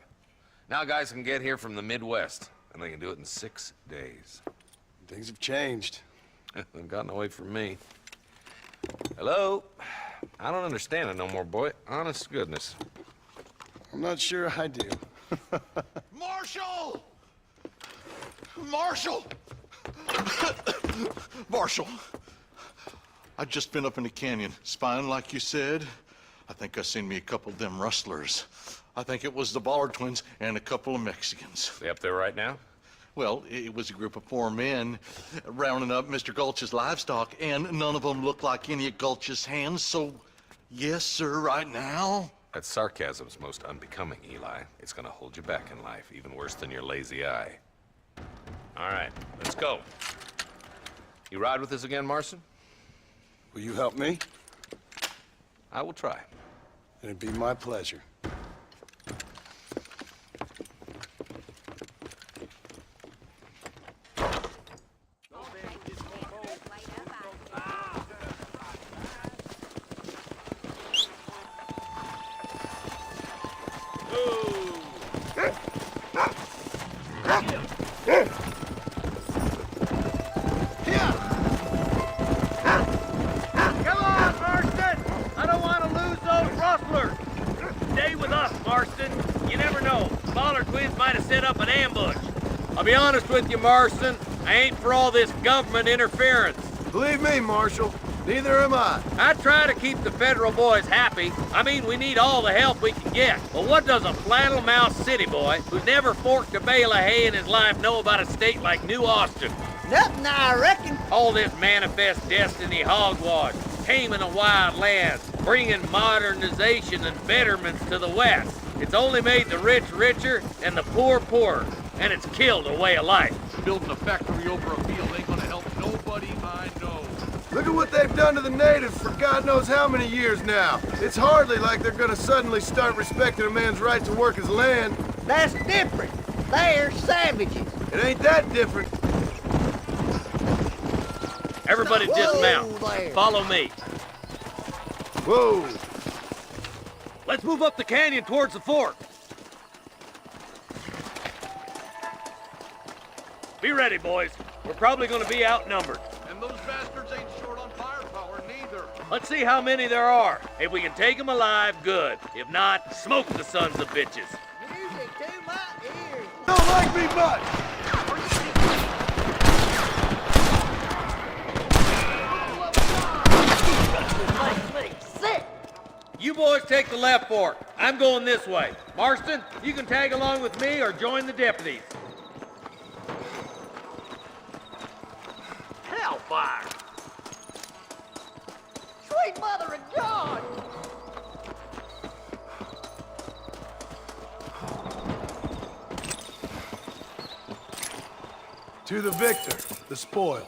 Now guys can get here from the Midwest, and they can do it in 6 days. Things have changed. They've gotten away from me. Hello? I don't understand it no more, boy. Honest to goodness. I'm not sure I do. Marshal! Marshal! Marshal! I've just been up in the canyon, spying like you said. I think I seen me a couple of them rustlers. I think it was the Ballard twins and a couple of Mexicans. They up there right now? Well, it was a group of 4 men rounding up Mr. Gulch's livestock, and none of them looked like any of Gulch's hands, so yes, sir, right now. That sarcasm's most unbecoming, Eli. It's gonna hold you back in life, even worse than your lazy eye. All right, let's go. You ride with us again, Marston? Will you help me? I will try. It'd be my pleasure. Come on, Marston! I don't want to lose those rustlers. Stay with us, Marston. You never know. Smaller twins might have set up an ambush. I'll be honest with you, Marston. I ain't for all this government interference. Believe me, Marshal, neither am I. I try to keep the federal boys happy. I mean, we need all the help we can get. But what does a flannel-mouthed city boy who's never forked a bale of hay in his life know about a state like New Austin? Nothing, I reckon. All this manifest destiny hogwash, taming a wild land, bringing modernization and betterments to the West. It's only made the rich richer and the poor poorer, and it's killed a way of life. Building a factory over a field ain't gonna help nobody I know. Look at what they've done to the natives for God knows how many years now. It's hardly like they're gonna suddenly start respecting a man's right to work his land. That's different. They're savages. It ain't that different. Everybody dismount. there. Follow me. Whoa. Let's move up the canyon towards the fort. Be ready, boys. We're probably gonna be outnumbered. And those bastards ain't short on firepower, neither. Let's see how many there are. If we can take them alive, good. If not, smoke the sons of bitches. Music to my ears. Don't like me much. Makes me sick. You boys take the left fork. I'm going this way. Marston, you can tag along with me or join the deputies. Hellfire! Sweet mother of God. To the victor, the spoils.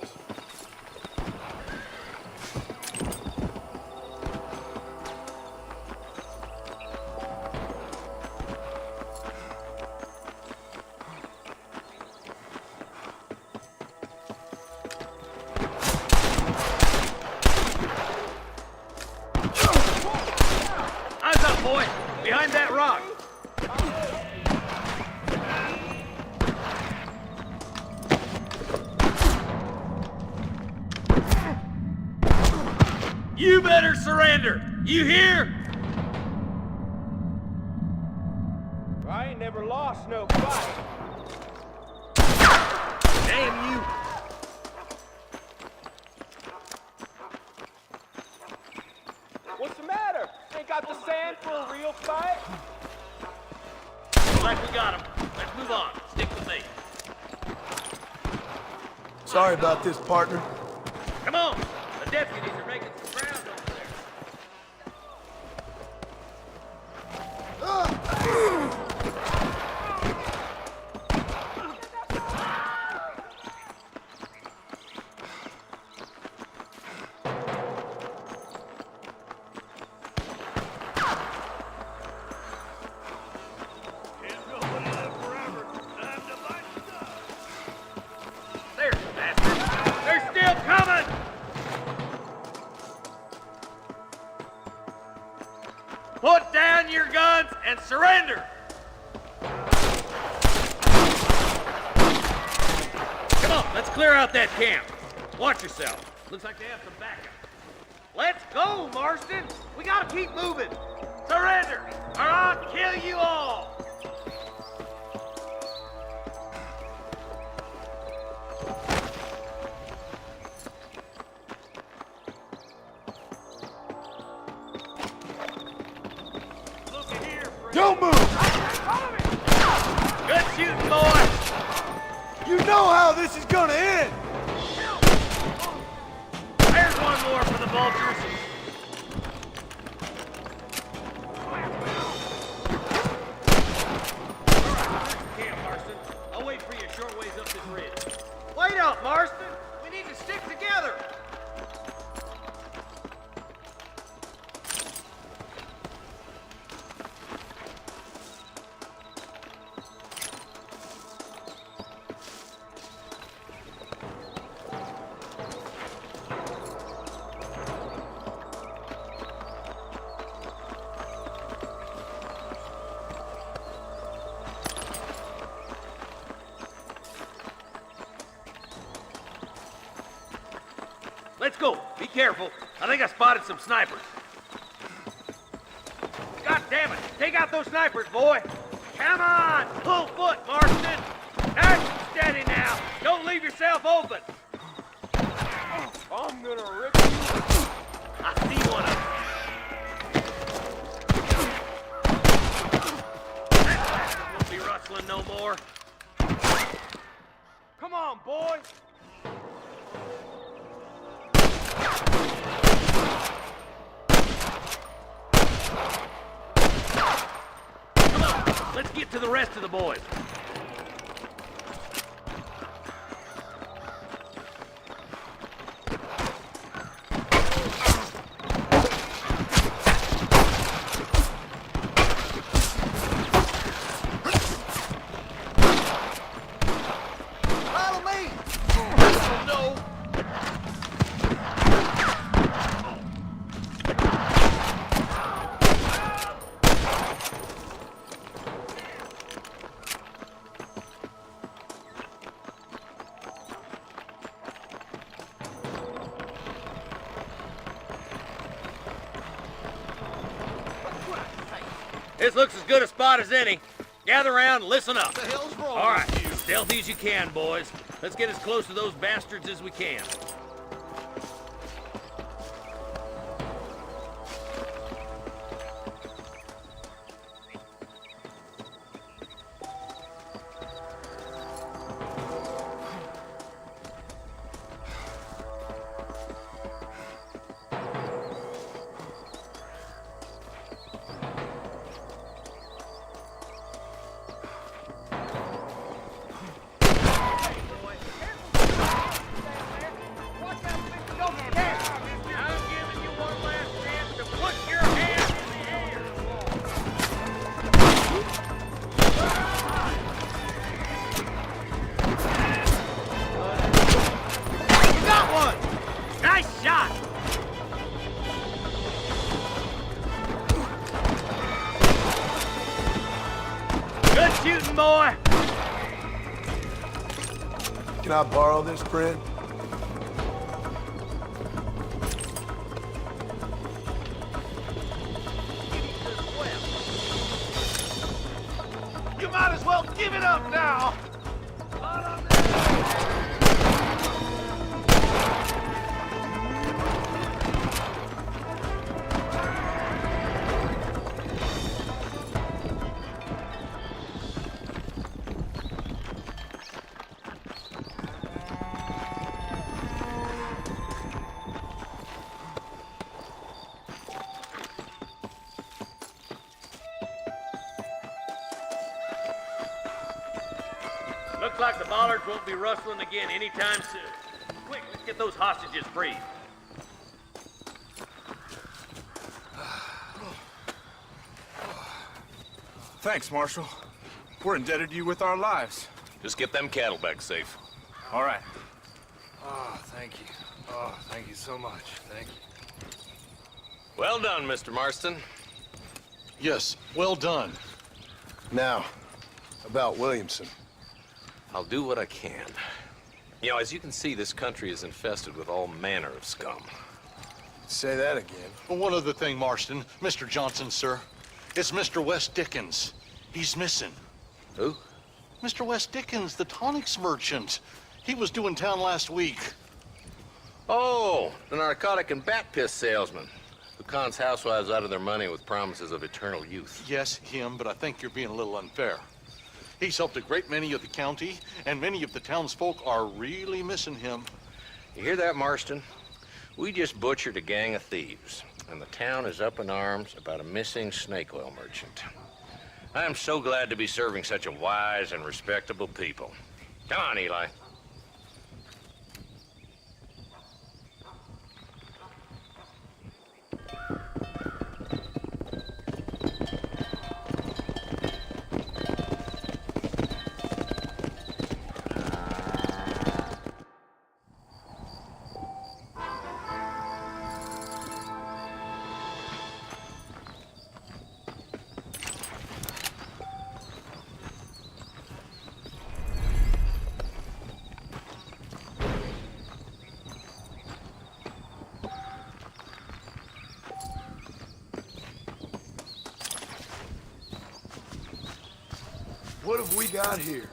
Eyes up, boy! Behind that rock! You better surrender! You hear? I ain't never lost no fight. Damn you! What's the matter? Ain't got the sand for a real fight? Looks like we got him. Let's move on. Stick with me. Sorry about this, partner. Come on! The deputies are making some ground over there. There's the bastards. They're still coming! Put down your guns and surrender! Come on, let's clear out that camp. Watch yourself. Looks like they have some backup. Let's go, Marston! We gotta keep moving! Surrender, or I'll kill you all! Don't move! Good shooting, boy! You know how this is gonna end! There's one more for the vultures. Camp, Marston. I'll wait for you a short ways up this ridge. Wait up, Marston! We need to stick together! Let's go. Be careful. I think I spotted some snipers. God damn it. Take out those snipers, boy. Come on. Full foot, Marston. Nice and steady now. Don't leave yourself open. I'm gonna rip you. I see one of them. That bastard won't be rustling no more. Come on, boy! Come on. Let's get to the rest of the boys. Follow me! Oh, no! This looks as good a spot as any. Gather around and listen up. What the hell's wrong All right, with you? stealthy as you can, boys. Let's get as close to those bastards as we can. I'm giving you one last chance to put your hands in the air. You got one! Nice shot! Good shooting, boy. Can I borrow this, friend? You might as well give it up now! Looks like the bollards won't be rustling again anytime soon. Quick, let's get those hostages freed. Thanks, Marshal. We're indebted to you with our lives. Just get them cattle back safe. All right. Oh, thank you. Oh, thank you so much. Thank you. Well done, Mr. Marston. Yes, well done. Now, about Williamson. I'll do what I can. You know, as you can see, this country is infested with all manner of scum. Say that again. One other thing, Marston. Mr. Johnson, sir. It's Mr. West Dickens. He's missing. Who? Mr. West Dickens, the tonics merchant. He was due in town last week. Oh, the narcotic and bat piss salesman who cons housewives out of their money with promises of eternal youth. Yes, him, but I think you're being a little unfair. He's helped a great many of the county, and many of the townsfolk are really missing him. You hear that, Marston? We just butchered a gang of thieves, and the town is up in arms about a missing snake oil merchant. I am so glad to be serving such a wise and respectable people. Come on, Eli. What have we got here?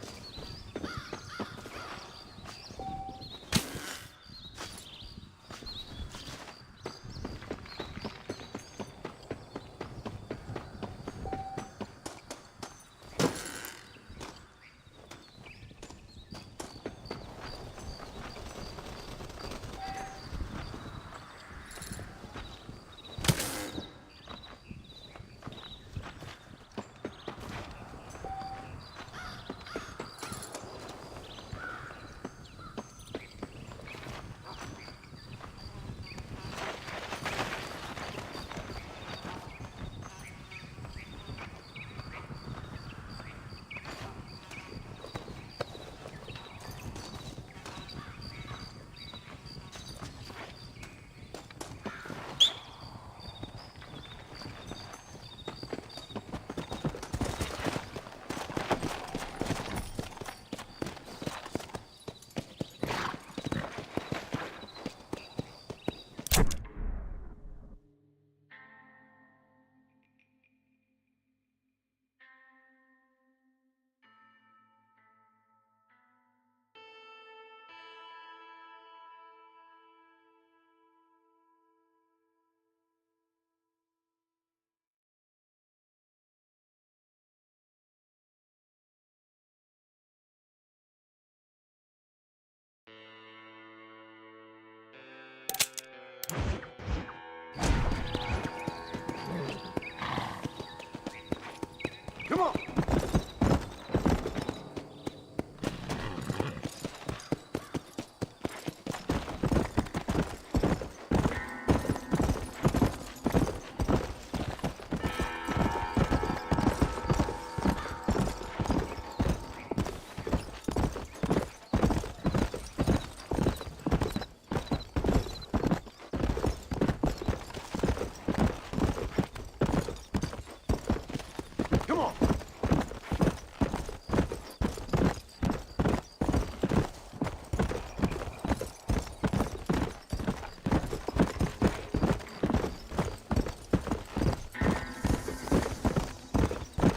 Come on! Come on!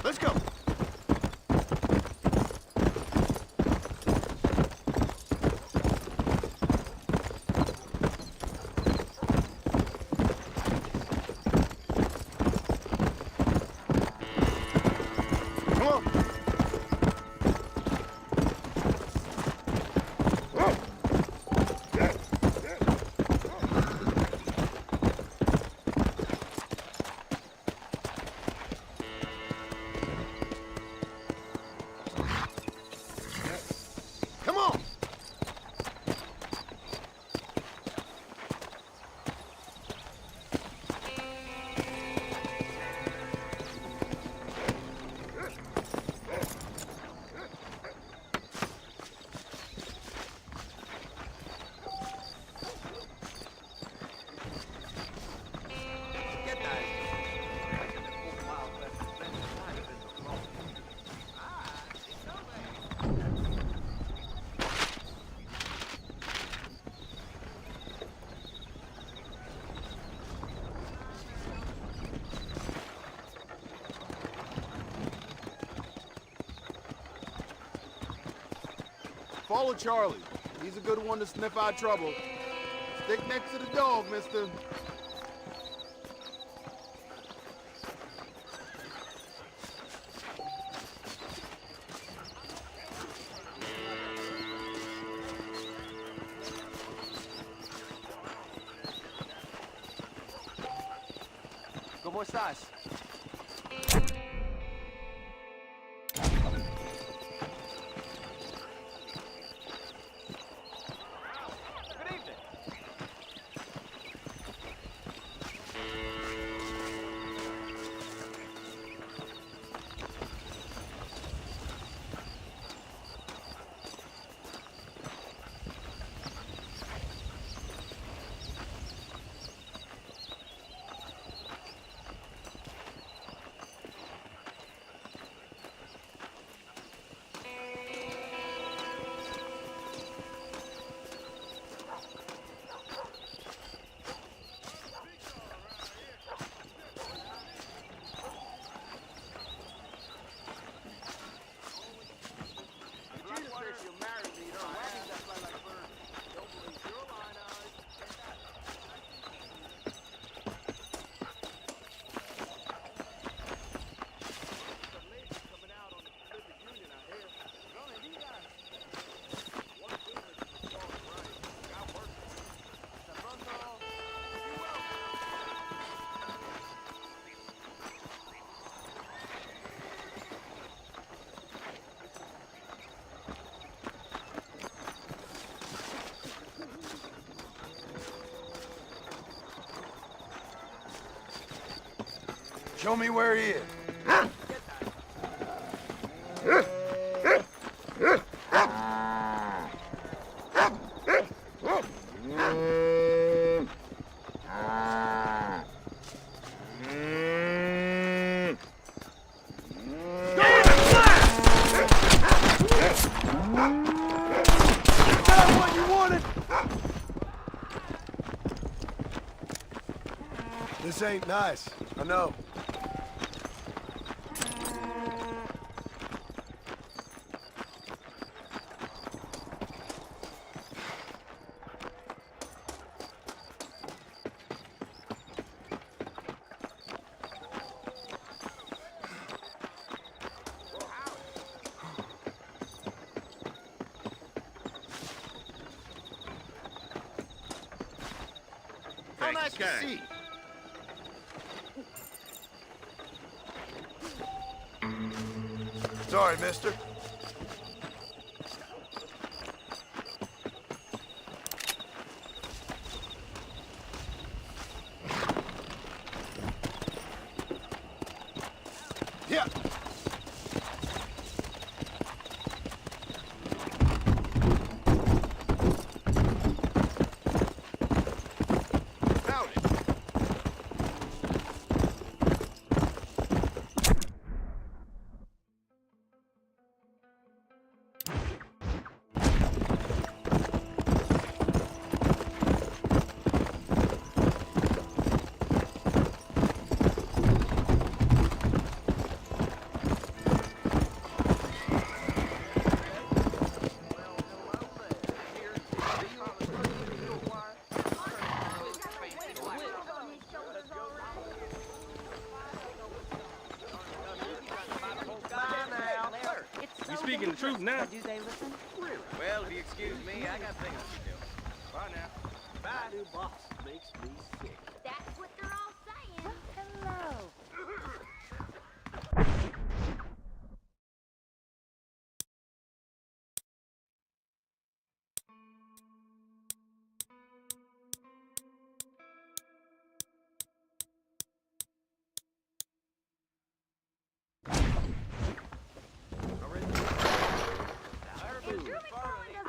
Let's go! Come on! Come on! Follow Charlie. He's a good one to sniff out trouble. Stick next to the dog, mister. ¿Cómo estás? Show me where he is. This ain't nice, I know. How nice to see. Sorry, mister. Yeah. You speaking the truth now? Do they listen? Well, if you excuse me, I got things to do. Bye now. Bye. New boss makes me sick. That's what they're all saying. Hello.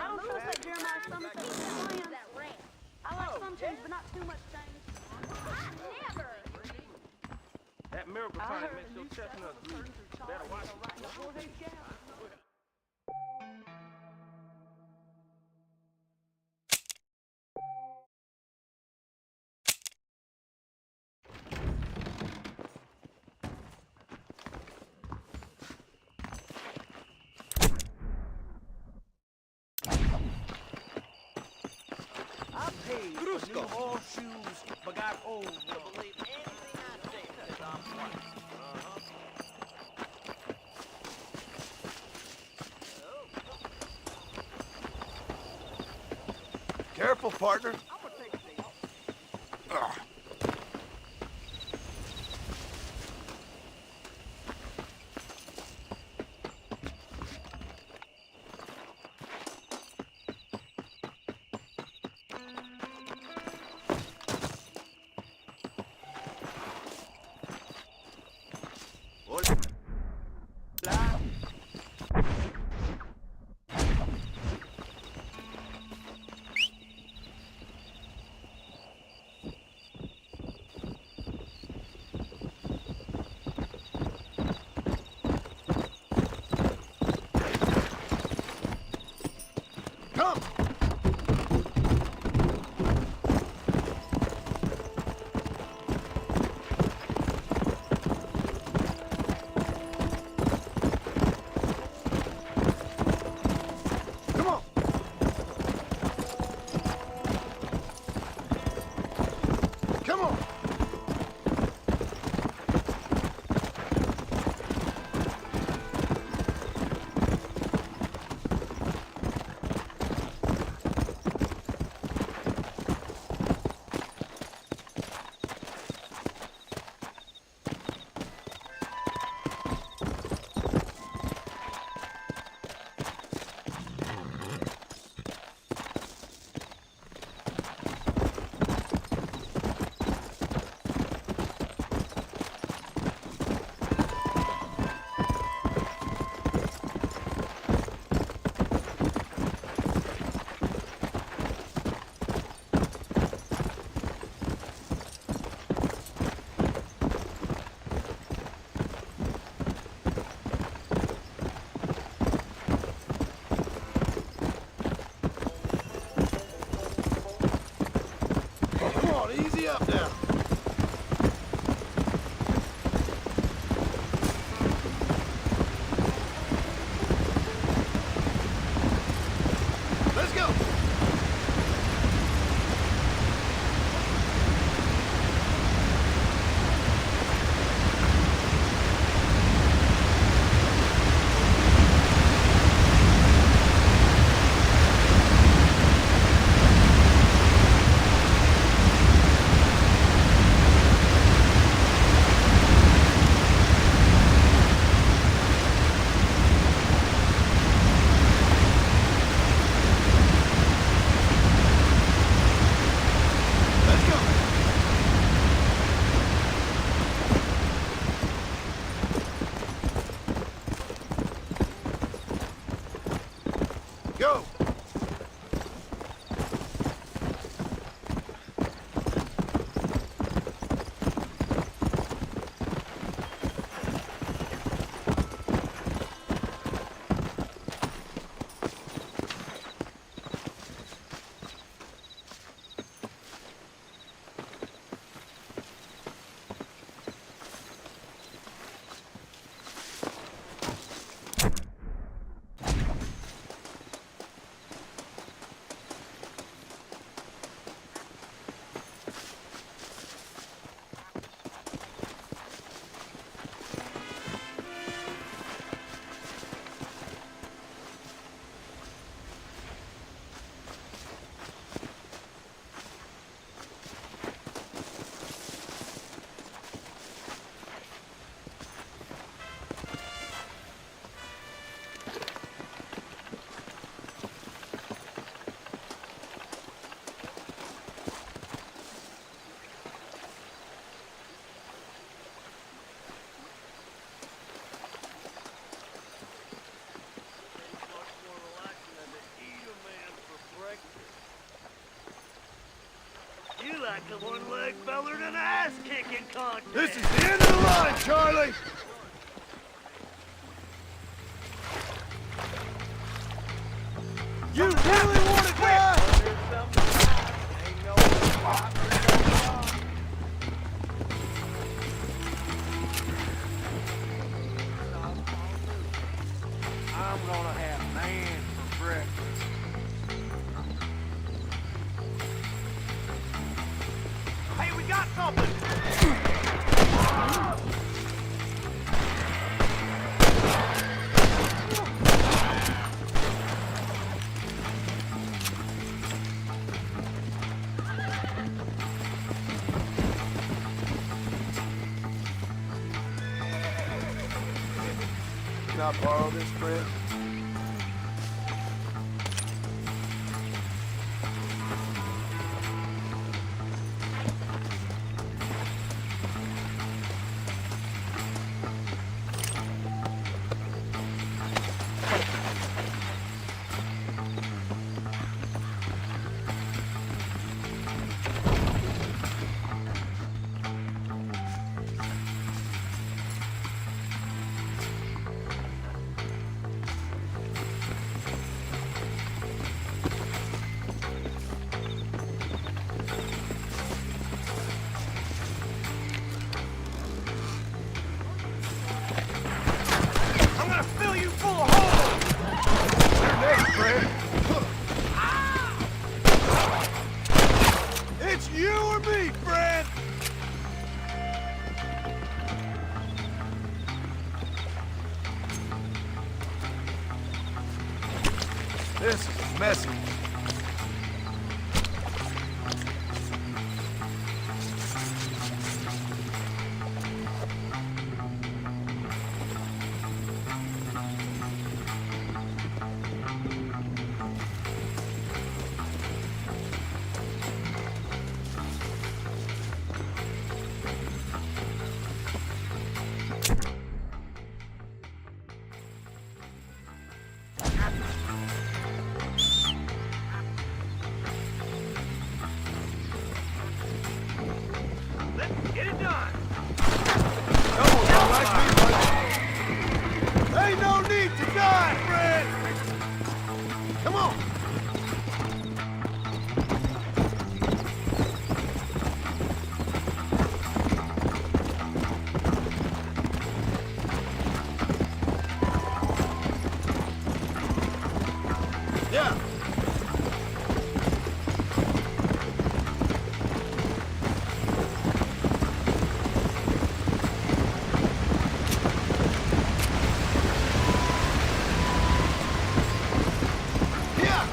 I don't trust that Jeremiah stomach that plans. I like some change, but not too much change. Never. That miracle tonic makes your chestnuts bleed. Better watch it. I paid for new horseshoes, but got old. You'll believe anything I say because I'm white. Careful, partner. like a one-leg feller in an ass-kicking contest. This is the end of the line, Charlie! You really want to die? Ain't no spot for I'm gonna have man for breakfast. Hey, we got something! Can I borrow this, Fred? I'm gonna fill you full of holes! Your name, Fred? It's you or me, Fred! This is messy. Let's get it done! Come on, don't like me, buddy. Ain't no need to die, Fred! Come on! Yeah. Yeah.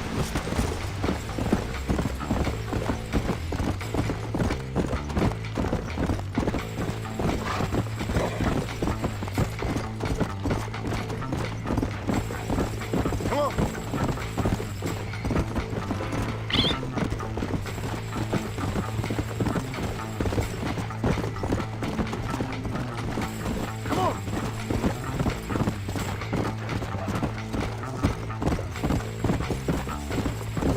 Come on. Come on.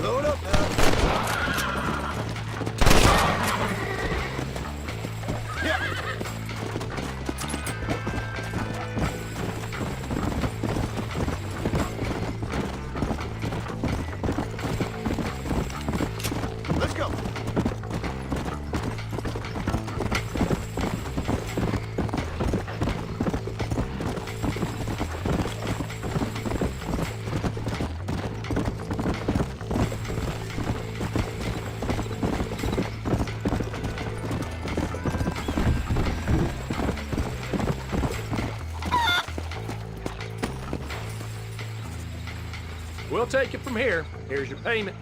Load up now. Yeah. Let's go. We'll take it from here. Here's your payment.